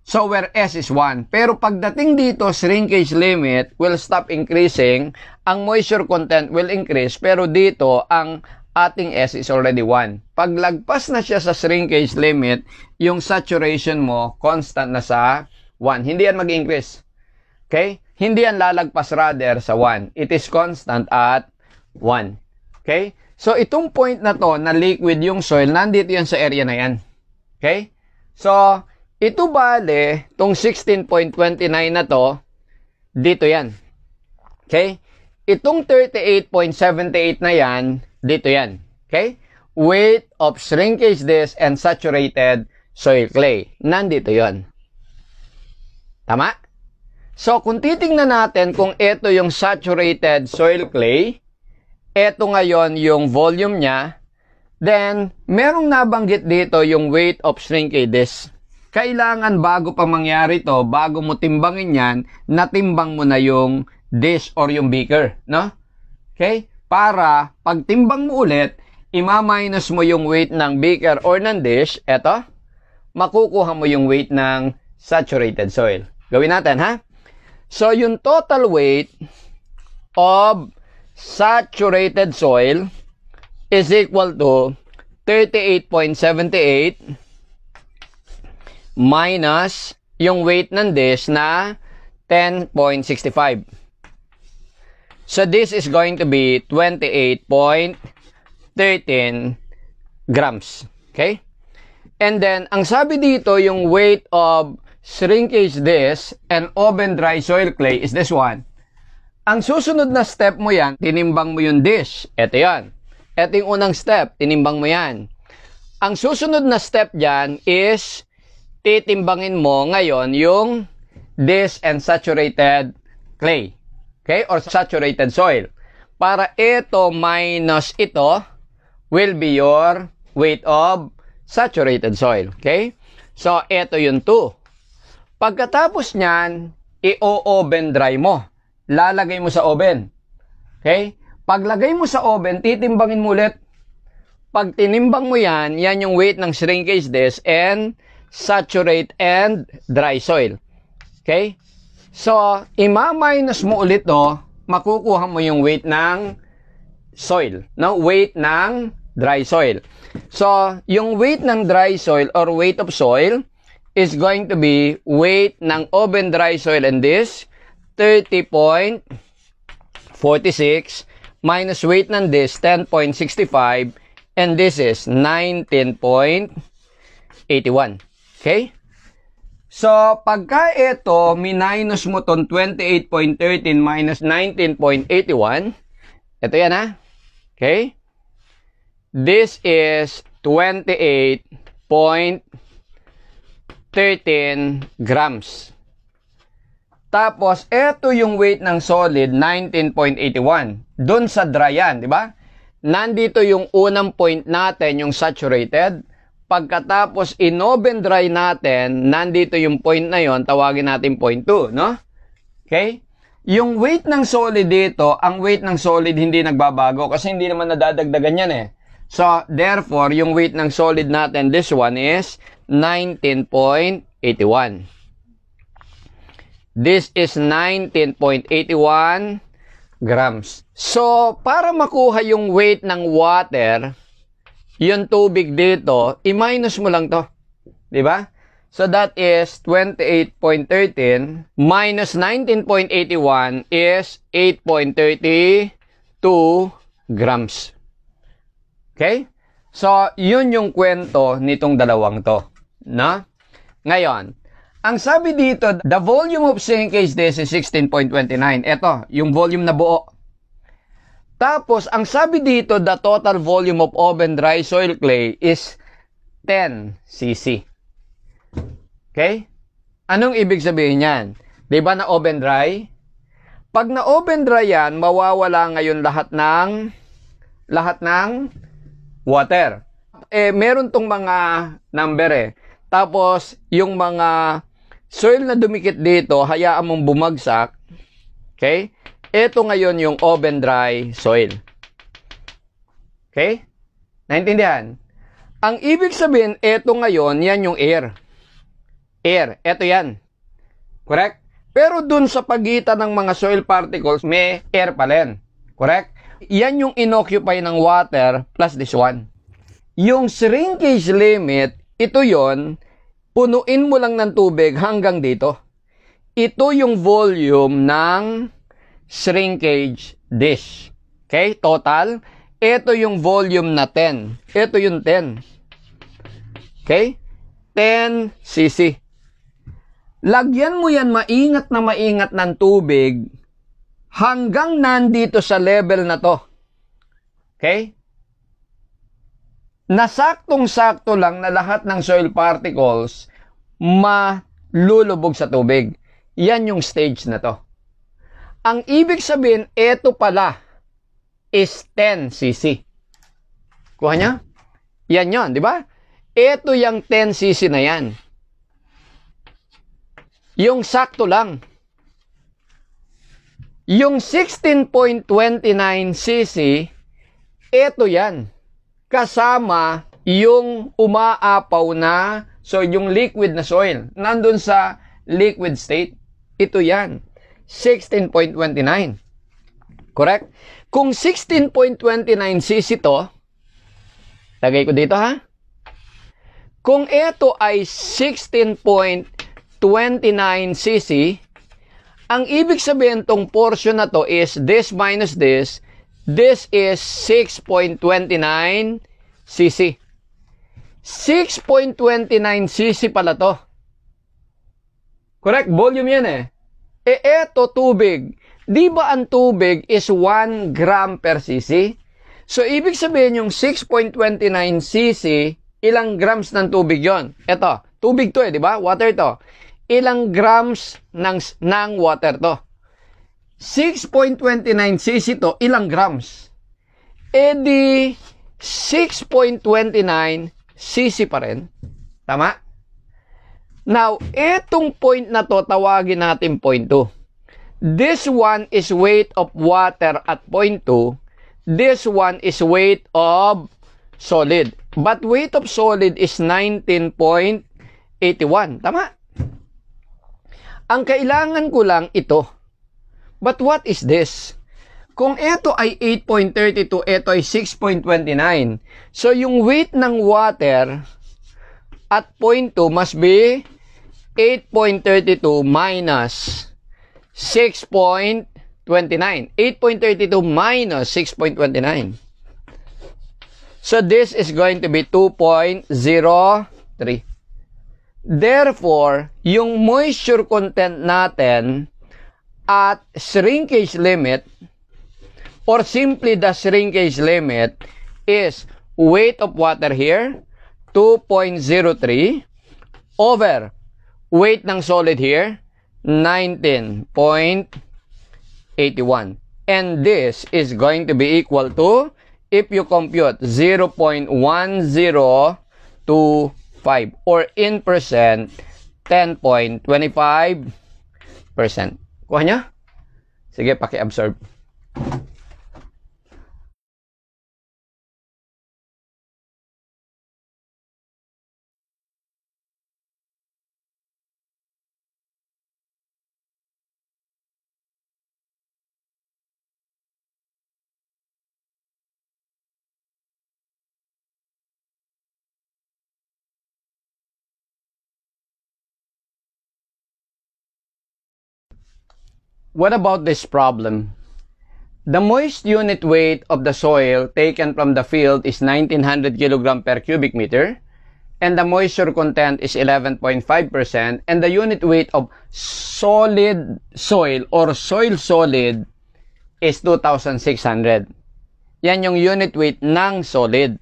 So, where S is 1. Pero pagdating dito, shrinkage limit will stop increasing. Ang moisture content will increase. Pero dito, ang ating S is already 1. Pag lagpas na siya sa shrinkage limit, yung saturation mo, constant na sa 1. Hindi yan mag-increase. Okay? Hindi yan lalagpas rather sa 1. It is constant at 1. Okay? So, itong point na to, na liquid yung soil, nandito yan sa area na yan. Okay? So, Ito bale, tong 16.29 na to, dito yan. Okay? Itong 38.78 na yan, dito yan. Okay? Weight of shrinkage disk and saturated soil clay. Nandito yon. Tama? So, kung titingnan natin kung ito yung saturated soil clay, ito ngayon yung volume niya, then, merong nabanggit dito yung weight of shrinkage disk. Kailangan bago pa mangyari to, bago mo timbangin yan, natimbang mo na yung dish or yung beaker, no? Okay? Para, pag timbang mo ulit, ima-minus mo yung weight ng beaker or ng dish, eto, makukuha mo yung weight ng saturated soil. Gawin natin, ha? So, yung total weight of saturated soil is equal to 38.78 minus yung weight ng dish na 10.65. So, this is going to be 28.13 grams. Okay? And then, ang sabi dito, yung weight of shrinkage disk and oven dry soil clay is this one. Ang susunod na step mo yan, tinimbang mo yung dish. Ito yan. Ito yung unang step, tinimbang mo yan. Ang susunod na step dyan is titimbangin mo ngayon yung dish and saturated clay. Okay? Or saturated soil. Para ito minus ito will be your weight of saturated soil. Okay? So, ito yung 2. Pagkatapos nyan, i-oven dry mo. Lalagay mo sa oven. Okay? Paglagay mo sa oven, titimbangin mo ulit. Pag tinimbang mo yan, yan yung weight ng shrinkage disk and saturate and dry soil. Okay? So, ima-minus mo ulit to, makukuha mo yung weight ng soil. No? Weight ng dry soil. So, yung weight ng dry soil or weight of soil is going to be weight ng oven dry soil and disk 30.46 minus weight ng disk 10.65 and this is 19.81. Okay? So, pagka ito, minus mo ton 28.13 minus 19.81, ito yan ha. Okay? This is 28.13 grams. Tapos, ito yung weight ng solid, 19.81. Doon sa dry yan, di ba? Nandito yung unang point natin, yung saturated. Pagkatapos in-oven dry natin, nandito yung point na yon, tawagin natin point 2, no? Okay? Yung weight ng solid dito, ang weight ng solid hindi nagbabago kasi hindi naman nadadagdagan yan eh. So, therefore, yung weight ng solid natin, this one is 19.81. This is 19.81 grams. So, para makuha yung weight ng water, yung tubig dito, i-minus mo lang to. Diba? So, that is 28.13 minus 19.81 is 8.32 grams. Okay? So, yun yung kwento nitong dalawang to. Na? Ngayon, ang sabi dito, the volume of shrinkage disk is 16.29. Ito, yung volume na buo. Tapos, ang sabi dito, the total volume of oven dry soil clay is 10 cc. Okay? Anong ibig sabihin yan? Diba na oven dry? Pag na oven dry yan, mawawala ngayon lahat ng water. Meron tong mga number eh. Tapos, yung mga soil na dumikit dito, hayaan mong bumagsak. Okay? Ito ngayon yung oven dry soil. Okay? Naintindihan? Ang ibig sabihin, ito ngayon, yan yung air. Air. Ito yan. Correct? Pero dun sa pagitan ng mga soil particles, may air pa rin. Correct? Yan yung inoccupy ng water plus this one. Yung shrinkage limit, ito yon, punuin mo lang ng tubig hanggang dito. Ito yung volume ng shrinkage dish. Okay? Total. Ito yung volume na 10. Ito yung 10. Okay? 10 cc. lagyan mo yan maingat ng tubig hanggang nandito sa level na to. Okay? Nasaktong-sakto lang na lahat ng soil particles malulubog sa tubig. Yan yung stage na to. Ang ibig sabihin, ito pala is 10 cc. Kuha niya? Yan yon, di ba? Ito yung 10 cc na yan. Yung sakto lang. Yung 16.29 cc, ito yan. Kasama yung umaapaw na, so yung liquid na soil. Nandun sa liquid state. Ito yan. 16.29. Correct? Kung 16.29 cc to, lagay ko dito ha. Kung ito ay 16.29 cc, ang ibig sabihin tong portion na to is this minus this. This is 6.29 cc. 6.29 cc pala to. Correct? Volume yan eh. Eto tubig. Di ba ang tubig is 1 gram per cc? So, ibig sabihin yung 6.29 cc, ilang grams ng tubig yon? Ito, tubig to eh, di ba? Water to. Ilang grams ng water to? 6.29 cc to, ilang grams? E di 6.29 cc pa rin. Tama? Now, etong point na to, tawagin natin point 2. This one is weight of water at point 2. This one is weight of solid. But weight of solid is 19.81. Tama? Ang kailangan ko lang ito. But what is this? Kung ito ay 8.32, ito ay 6.29. So, yung weight ng water at point 2 must be 8.32 minus 6.29. 8.32 minus 6.29. So, this is going to be 2.03. Therefore, yung moisture content natin at shrinkage limit or simply the shrinkage limit is weight of water here, 2.03 over weight ng solid here, 19.81. And this is going to be equal to, if you compute, 0.1025 or in percent, 10.25%. Kuha niya? Sige, paki-absorb. What about this problem? The moist unit weight of the soil taken from the field is 1900 kg per cubic meter, and the moisture content is 11.5%, and the unit weight of solid soil or soil solid is 2,600. Yan yung unit weight ng solid.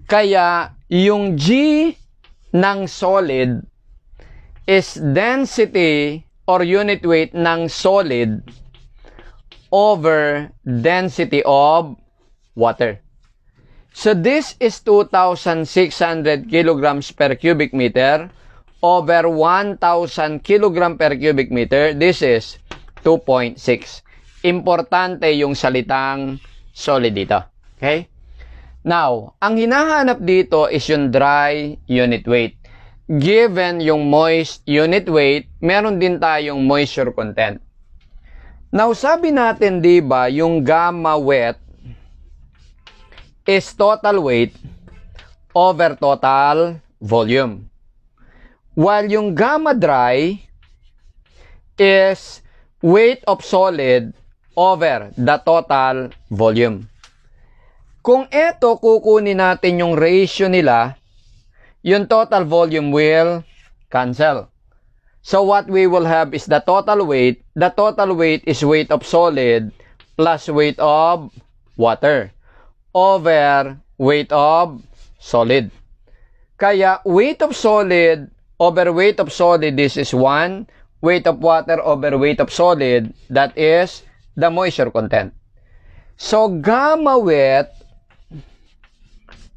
Kaya yung G ng solid is density or unit weight ng solid over density of water. So this is 2,600 kilograms per cubic meter over 1,000 kilogram per cubic meter. This is 2.6. Importante yung salitang solid dito. Okay? Now, ang hinahanap dito is yung dry unit weight. Given yung moist unit weight, meron din tayong moisture content. Now, sabi natin, di ba, yung gamma wet is total weight over total volume. While yung gamma dry is weight of solid over the total volume. Kung ito, kukunin natin yung ratio nila, yung total volume will cancel. So what we will have is the total weight. The total weight is weight of solid plus weight of water over weight of solid. Kaya weight of solid over weight of solid, this is 1. Weight of water over weight of solid, that is the moisture content. So gamma wet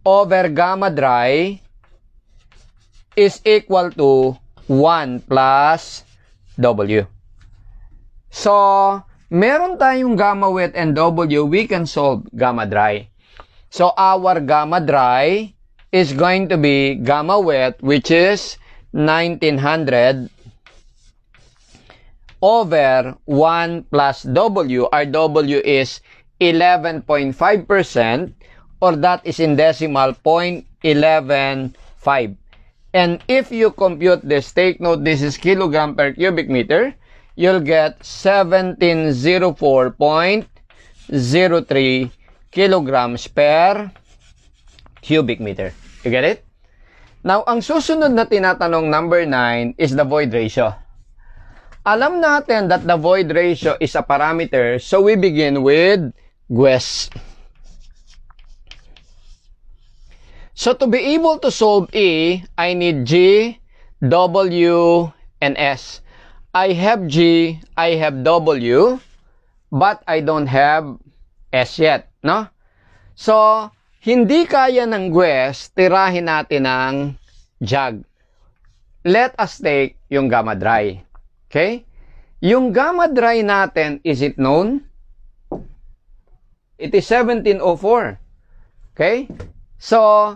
over gamma dry is equal to 1 plus W. So, meron tayong gamma wet and W, we can solve gamma dry. So, our gamma dry is going to be gamma wet, which is 1900 over 1 plus W. Our W is 11.5%, or that is in decimal 0.115. And if you compute this, take note, this is kilogram per cubic meter, you'll get 1704.03 kilograms per cubic meter. You get it? Now, ang susunod na tinatanong, number 9, is the void ratio. Alam natin that the void ratio is a parameter, so we begin with Guess. So to be able to solve E, I need G, W, and S. I have G, I have W, but I don't have S yet, no? So, hindi kaya ng Guess, tirahin natin ng jug. Let us take yung gamma dry. Okay? Yung gamma dry natin, is it known? It is 1704. Okay? So,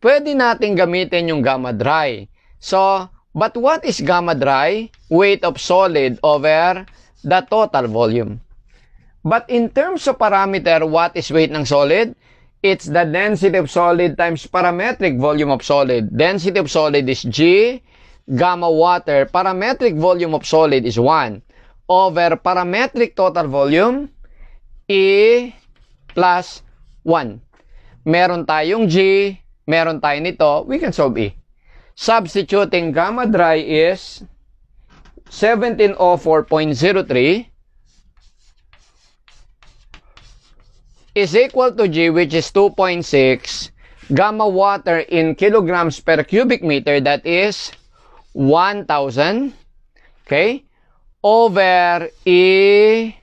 pwede natin gamitin yung gamma dry. So, but what is gamma dry? Weight of solid over the total volume. But in terms of parameter, what is weight ng solid? It's the density of solid times parametric volume of solid. Density of solid is G, gamma water, parametric volume of solid is 1, over parametric total volume, E plus 1. Meron tayong G, meron tayo nito, we can solve E. Substituting gamma dry is 1704.03 is equal to G, which is 2.6, gamma water in kilograms per cubic meter, that is 1,000, okay, over E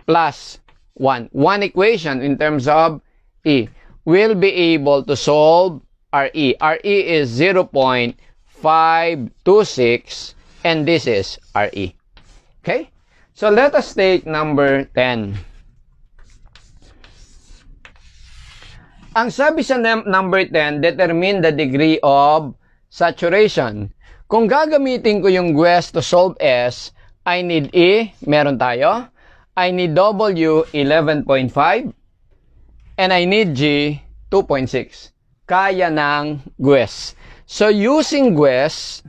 plus 1. One equation in terms of E. We'll be able to solve RE. RE is 0.526, and this is RE. Okay? So let us take number 10. Ang sabi sa number 10, determine the degree of saturation. Kung gagamitin ko yung Guess to solve S, I need E, meron tayo. I need W, 11.5. And I need G, 2.6. Kaya ng Guess. So, using Guess,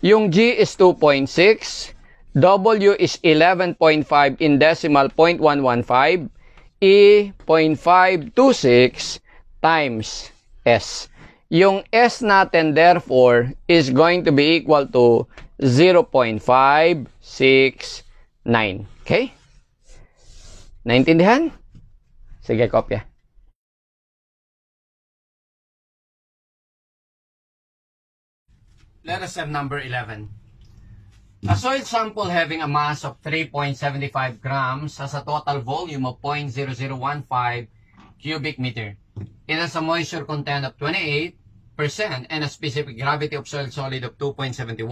yung G is 2.6, W is 11.5 in decimal 0.115, E 0.526 times S. Yung S natin, therefore, is going to be equal to 0.569. Okay? Naintindihan? Sige, kopya. Let us have number 11. A soil sample having a mass of 3.75 grams has a total volume of 0.0015 cubic meter. It has a moisture content of 28% and a specific gravity of soil solid of 2.71.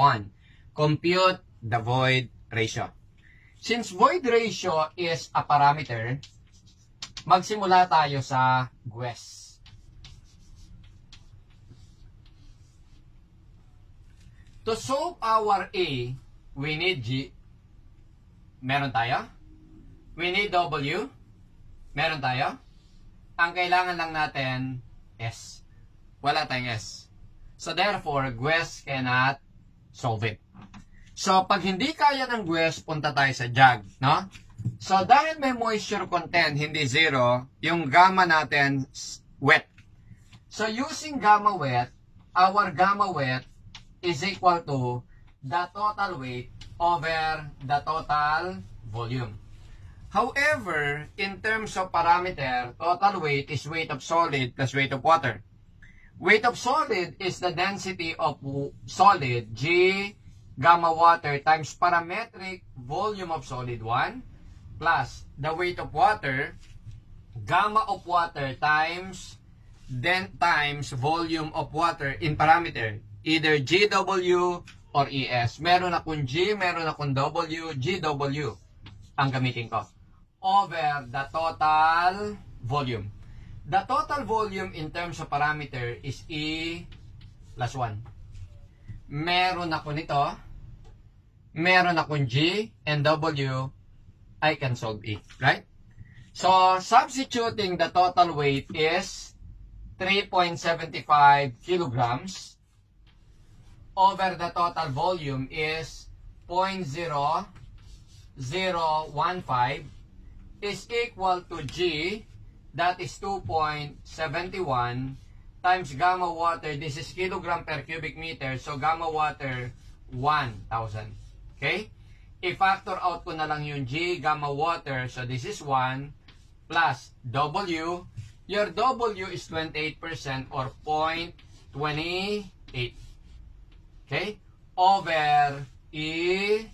Compute the void ratio. Since void ratio is a parameter, magsimula tayo sa Guess. To solve our A, we need G. Meron tayo. We need W. Meron tayo. Ang kailangan lang natin, S. Wala tayong S. So therefore, Guess cannot solve it. So pag hindi kaya ng Guess, punta tayo sa jug, no? So dahil may moisture content, hindi zero, yung gamma natin, wet. So using gamma wet, our gamma wet is equal to the total weight over the total volume. However, in terms of parameter, total weight is weight of solid plus weight of water. Weight of solid is the density of solid, G gamma water times parametric volume of solid 1 plus the weight of water, gamma of water times volume of water in parameter, either GW or ES. Meron akong G, meron akong W, GW ang gamitin ko. Over the total volume. The total volume in terms of parameter is E plus 1. Meron ako nito, meron akong G and W, I can solve E, right? So, substituting the total weight is 3.75 kilograms over the total volume is 0.0015 is equal to G, that is 2.71 times gamma water, this is kilogram per cubic meter, so gamma water 1,000. Okay? I-factor out ko na lang yung G, gamma water, so this is 1 plus W. Your W is 28% or 0.28. Okay? Over E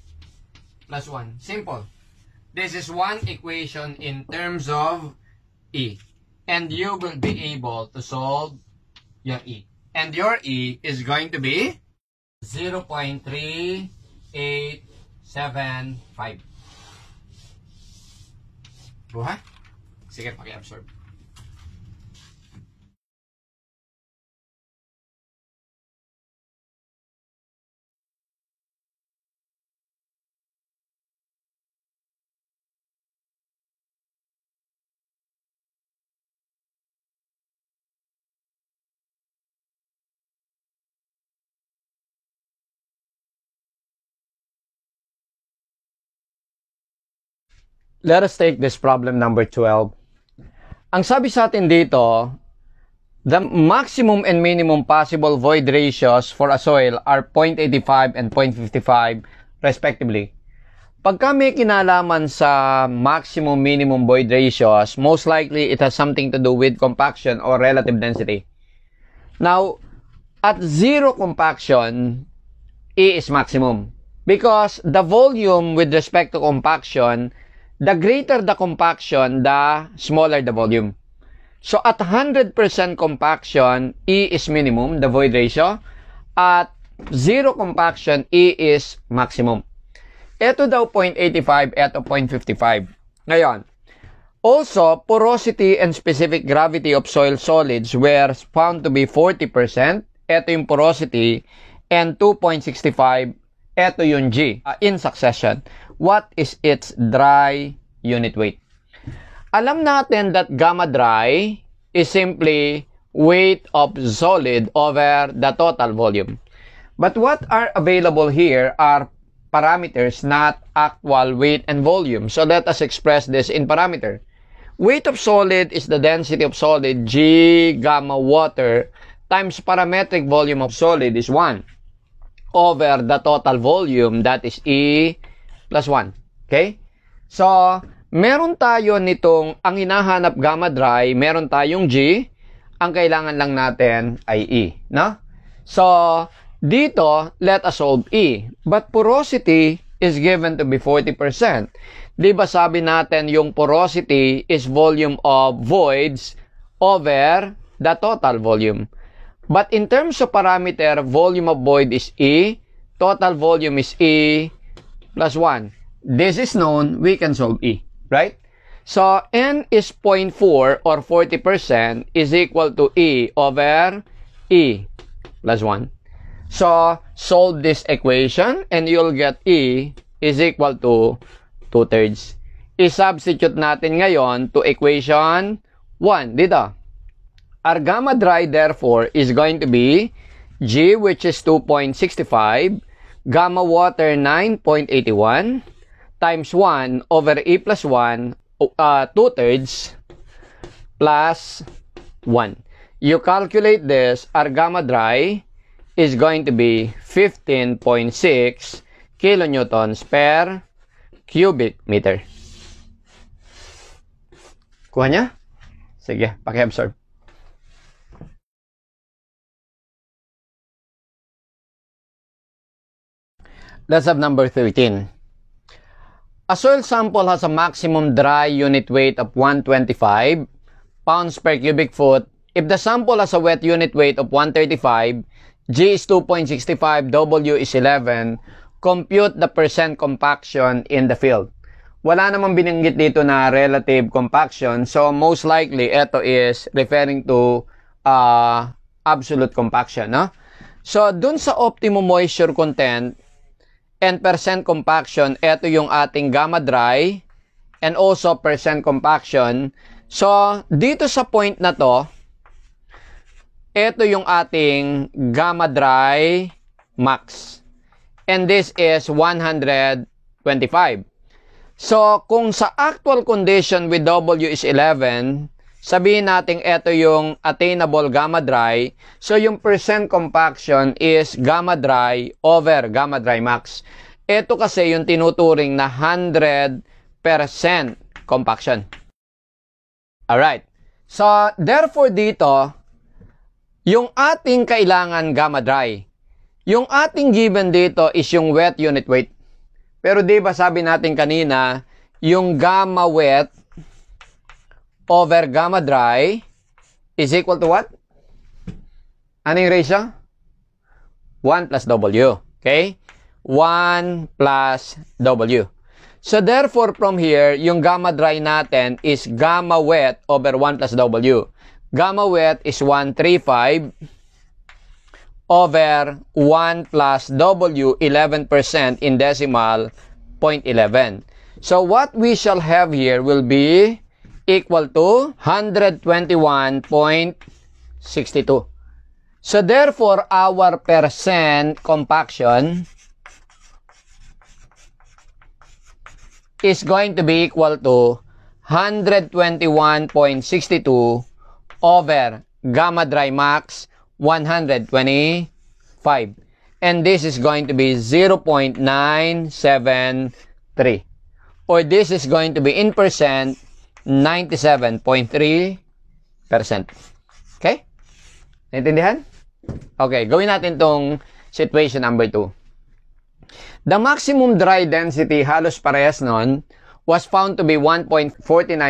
plus 1. Simple. This is one equation in terms of E. And you will be able to solve your E. And your E is going to be 0.3875. Buha? Sige, paki-absorb. Let us take this problem number 12. Ang sabi sa atin dito, the maximum and minimum possible void ratios for a soil are 0.85 and 0.55 respectively. Pagka may kinalaman sa maximum minimum void ratios, most likely it has something to do with compaction or relative density. Now, at zero compaction, E is maximum. Because the volume with respect to compaction, the greater the compaction, the smaller the volume. So, at 100% compaction, E is minimum, the void ratio. At zero compaction, E is maximum. Ito daw 0.85, ito 0.55. Ngayon, also, porosity and specific gravity of soil solids were found to be 40%. Ito yung porosity. And 2.65, ito yung G. In succession. What is its dry unit weight? Alam natin that gamma dry is simply weight of solid over the total volume. But what are available here are parameters, not actual weight and volume. So let us express this in parameter. Weight of solid is the density of solid, G gamma water, times parametric volume of solid is 1 over the total volume, that is E plus 1. Okay? So, meron tayo nitong, ang hinahanap gamma dry, meron tayong G, ang kailangan lang natin ay E. No? So, dito, let us solve E. But porosity is given to be 40%. Di ba sabi natin yung porosity is volume of voids over the total volume. But in terms of parameter, volume of void is E, total volume is E plus 1. This is known, we can solve E, right? So, N is 0.4 or 40% is equal to E over E plus 1. So, solve this equation and you'll get E is equal to 2/3. I-substitute natin ngayon to equation 1 dito. Our gamma dry, therefore, is going to be G, which is 2.65, gamma water 9.81, times 1 over E plus 1, 2/3, plus 1. You calculate this, our gamma dry is going to be 15.6 kilonewtons per cubic meter. Kuha niya? Sige, paki-absorb. Let's have number 13. A soil sample has a maximum dry unit weight of 125 pounds per cubic foot. If the sample has a wet unit weight of 135, G is 2.65, W is 11, compute the percent compaction in the field. Wala namang binanggit dito na relative compaction, so most likely ito is referring to absolute compaction, no? So, dun sa optimum moisture content and percent compaction, ito yung ating gamma dry and also percent compaction. So, dito sa point na to, ito yung ating gamma dry max. And this is 125. So, kung sa actual condition with W is 11, sabihin natin ito yung attainable gamma dry. So, yung percent compaction is gamma dry over gamma dry max. Ito kasi yung tinuturing na 100% compaction. Alright. So, therefore dito, yung ating kailangan gamma dry. Yung ating given dito is yung wet unit weight. Pero di ba sabi natin kanina, yung gamma wet over gamma dry is equal to what? Ano yung ratio? 1 plus W. Okay? 1 plus W. So therefore from here, yung gamma dry natin is gamma wet over 1 plus W. Gamma wet is 135 over 1 plus W, 11% in decimal, 0.11. So what we shall have here will be equal to 121.62. So therefore, our percent compaction is going to be equal to 121.62 over gamma dry max 125. And this is going to be 0.973. Or this is going to be in percent 97.3%. Okay? Naintindihan? Okay, gawin natin tong situation number 2. The maximum dry density, halos parehas nun, was found to be 1.49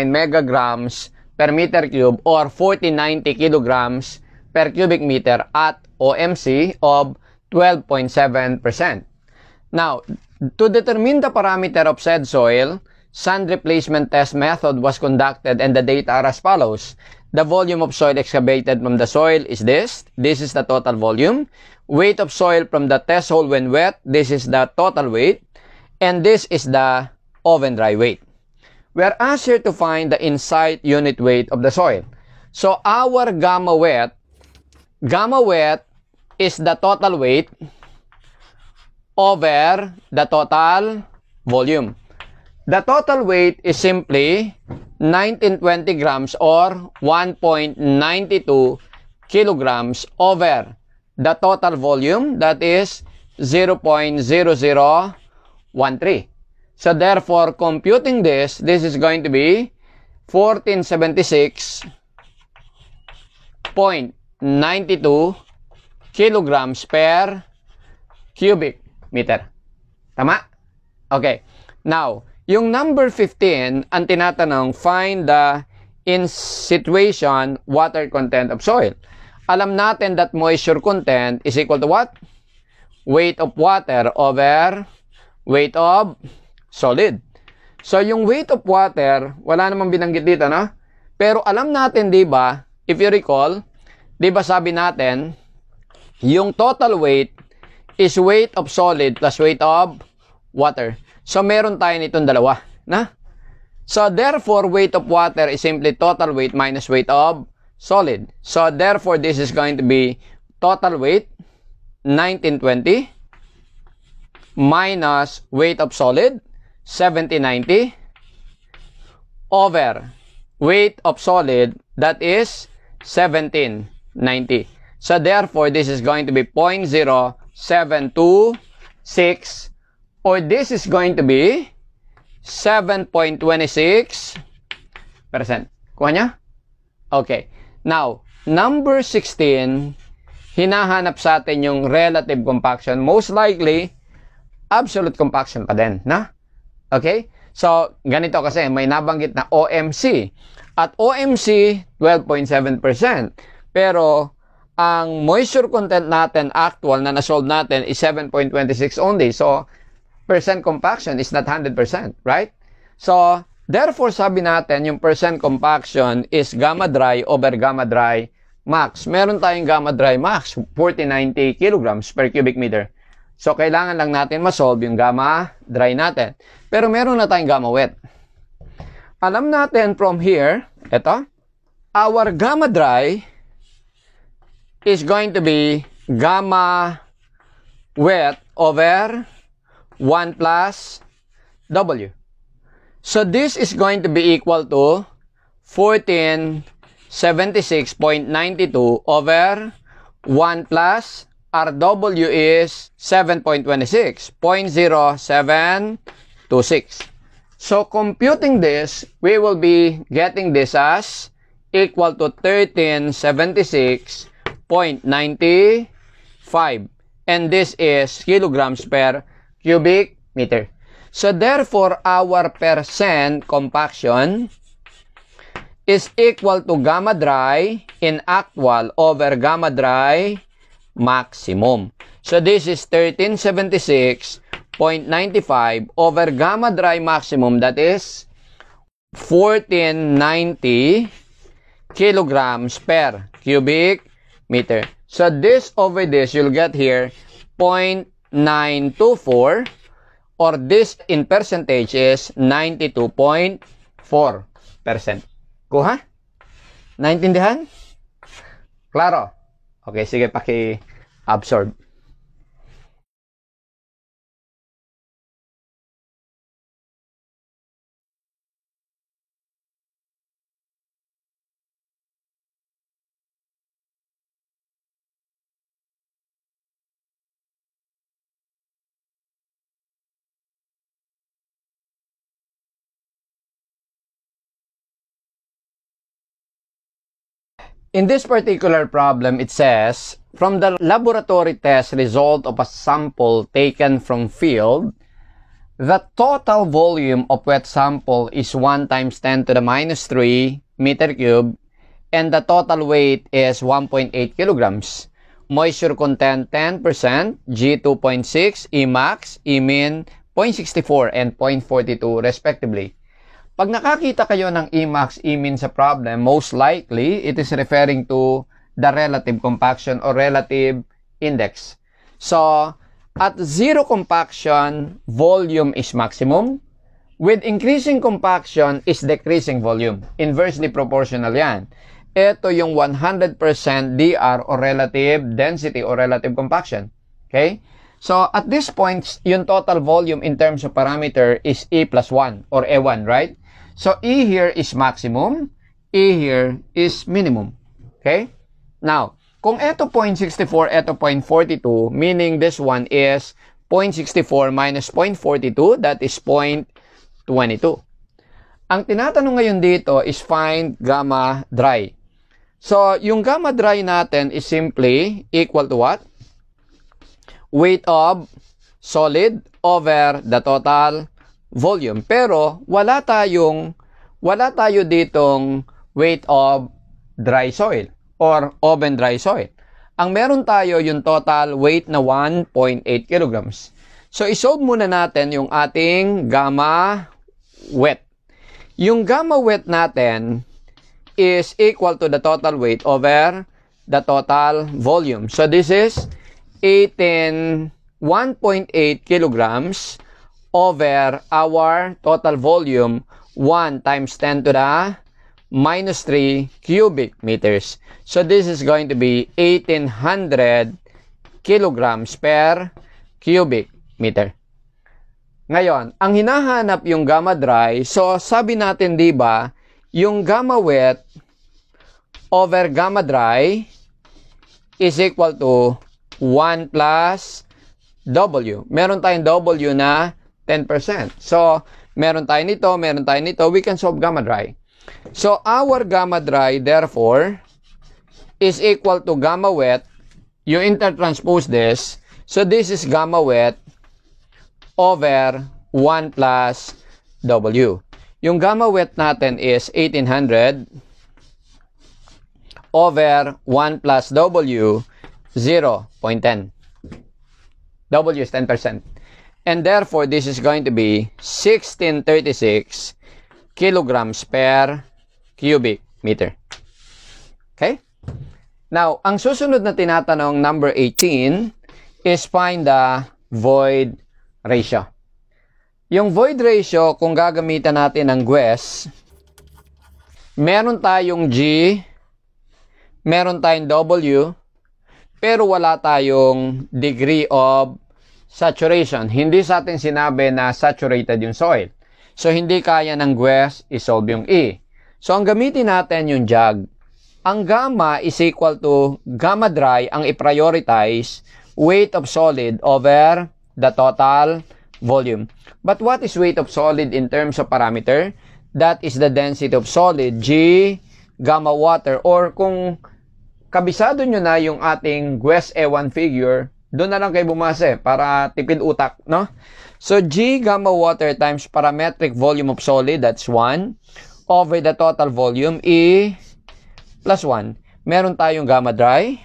megagrams per meter cube or 4090 kilograms per cubic meter at OMC of 12.7%. Now, to determine the parameter of said soil, sand replacement test method was conducted and the data are as follows. The volume of soil excavated from the soil is this. This is the total volume. Weight of soil from the test hole when wet. This is the total weight. And this is the oven dry weight. We are asked here to find the in-site unit weight of the soil. So our gamma wet is the total weight over the total volume. The total weight is simply 1920 grams or 1.92 kilograms over the total volume, that is 0.0013. So therefore, computing this is going to be 1476.92 kilograms per cubic meter. Tama? Okay. Now, yung number 15, ang tinatanong, find the in situation water content of soil. Alam natin that moisture content is equal to what? Weight of water over weight of solid. So, yung weight of water, wala namang binanggit dito, no? Pero alam natin, di ba, if you recall, di ba sabi natin, yung total weight is weight of solid plus weight of water. So, meron tayo nitong dalawa, na? So, therefore, weight of water is simply total weight minus weight of solid. So, therefore, this is going to be total weight, 1920, minus weight of solid, 1790, over weight of solid, that is 1790. So therefore, this is going to be 0.0726, or this is going to be 7.26%. Kuha niya? Okay. Now, number 16, hinahanap sa atin yung relative compaction. Most likely, absolute compaction pa din, na? Okay? So, ganito kasi, may nabanggit na OMC. At OMC, 12.7%. Pero, ang moisture content natin, actual, na nasolve natin, is 7.26 only. So, percent compaction is not 100%, right? So, therefore, sabi natin, yung percent compaction is gamma dry over gamma dry max. Meron tayong gamma dry max, 4090 kilograms per cubic meter. So, kailangan lang natin masolve yung gamma dry natin. Pero meron na tayong gamma wet. Alam natin from here, ito, our gamma dry is going to be gamma wet over 1 plus W. So this is going to be equal to 1476.92 over 1 plus RW is 7.26, 0.0726. So computing this, we will be getting this as equal to 1376.95, and this is kilograms per cubic meter. So therefore, our percent compaction is equal to gamma dry in actual over gamma dry maximum. So this is 1376.95 over gamma dry maximum, that is 1490 kilograms per cubic meter. So this over this, you'll get here 0.924, or this in percentage is 92.4%. Kuha? Naintindihan? Klaro? Okay, sige, paki-absorb. In this particular problem, it says, from the laboratory test result of a sample taken from field, the total volume of wet sample is 1 times 10 to the minus 3 meter cube, and the total weight is 1.8 kilograms. Moisture content 10%, G 2.6, E max, E min 0.64 and 0.42 respectively. Pag nakakita kayo ng Emax, Emin sa problem, most likely, it is referring to the relative compaction or relative index. So, at zero compaction, volume is maximum. With increasing compaction is decreasing volume. Inversely proportional yan. Ito yung 100% DR or relative density or relative compaction. Okay? So, at this point, yung total volume in terms of parameter is E plus 1 or E1, right? So, E here is maximum, E here is minimum. Okay? Now, kung ito 0.64, ito 0.42, meaning this one is 0.64 minus 0.42, that is 0.22. Ang tinatanong ngayon dito is find gamma dry. So, yung gamma dry natin is simply equal to what? Weight of solid over the total volume. Pero wala tayo ditong weight of dry soil or oven dry soil. Ang meron tayo yung total weight na 1.8 kilograms. So isolve muna natin yung ating gamma wet. Yung gamma wet natin is equal to the total weight over the total volume. So this is 1.8 kilograms over our total volume, 1 times 10 to the minus 3 cubic meters. So this is going to be 1800 kilograms per cubic meter. Ngayon, ang hinahanap yung gamma dry. So sabi natin, di ba, yung gamma wet over gamma dry is equal to 1 plus W. Meron tayong W na 10%. So, meron tayo nito, we can solve gamma dry. So, our gamma dry, therefore, is equal to gamma wet. You intertranspose this. So, this is gamma wet over 1 plus W. Yung gamma wet natin is 1800 over 1 plus W, 0.10. W is 10%. And therefore, this is going to be 1636 kilograms per cubic meter. Okay? Now, ang susunod na tinatanong, number 18, is find the void ratio. Yung void ratio, kung gagamitan natin ng GWES, meron tayong G, meron tayong W, pero wala tayong degree of saturation. Hindi sa atin sinabi na saturated yung soil. So, hindi kaya ng GWES isolve yung E. So, ang gamitin natin yung jug. Ang gamma is equal to gamma dry ang i-prioritize weight of solid over the total volume. But what is weight of solid in terms of parameter? That is the density of solid, G, gamma water, or kung kabisado nyo na yung ating GWES E1 figure, doon na lang kayo bumase para tipid utak, no? So, G gamma water times parametric volume of solid, that's 1, over the total volume, E plus 1. Meron tayong gamma dry,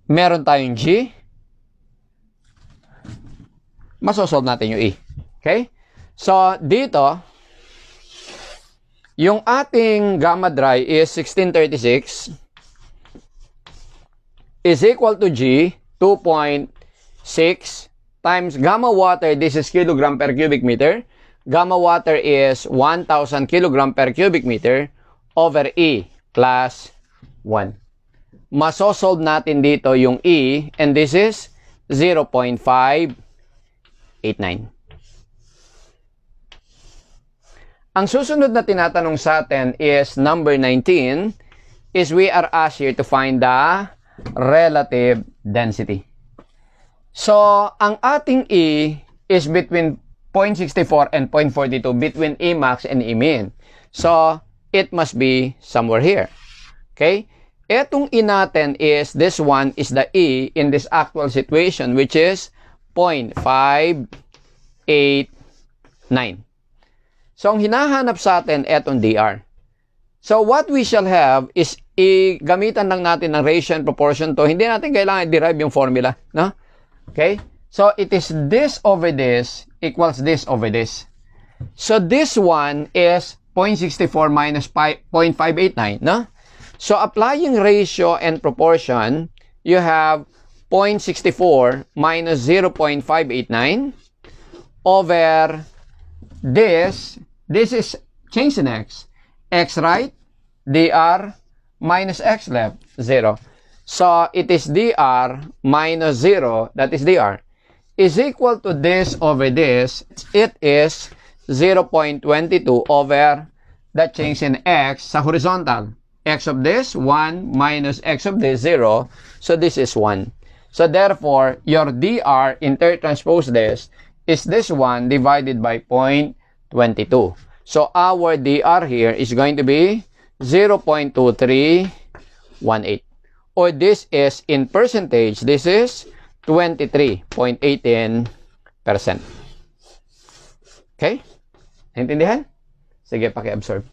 meron tayong G, masosolve natin yung E. Okay? So, dito, yung ating gamma dry is 1636 is equal to G, 2.6 times gamma water, this is kilogram per cubic meter. Gamma water is 1,000 kilogram per cubic meter over E plus 1. Masosolve natin dito yung E, and this is 0.589. Ang susunod na tinatanong sa atin is number 19, is we are asked here to find the relative density. So, ang ating E is between 0.64 and 0.42, between E max and E min. So, it must be somewhere here. Okay? Etong E natin is, this one is the E in this actual situation, which is 0.589. So, ang hinahanap sa atin, etong DR. So, what we shall have is, gamitan lang natin ng ratio and proportion to. Hindi natin kailangan i-derive yung formula. No? Okay? So, it is this over this equals this over this. So, this one is 0.64 minus 0.589. No? So, applying ratio and proportion, you have 0.64 minus 0.589 over this. This is change in x. X right, dr minus x left, 0. So, it is dr minus 0, that is dr, is equal to this over this. It is 0.22 over the change in x sa horizontal. X of this, 1 minus x of this, 0. So, this is 1. So, therefore, your dr, intertranspose this, is this one divided by 0.22. So, our dr here is going to be 0.2318. Or this is in percentage, this is 23.18%. Okay? Naintindihan? Sige, paki-absorb.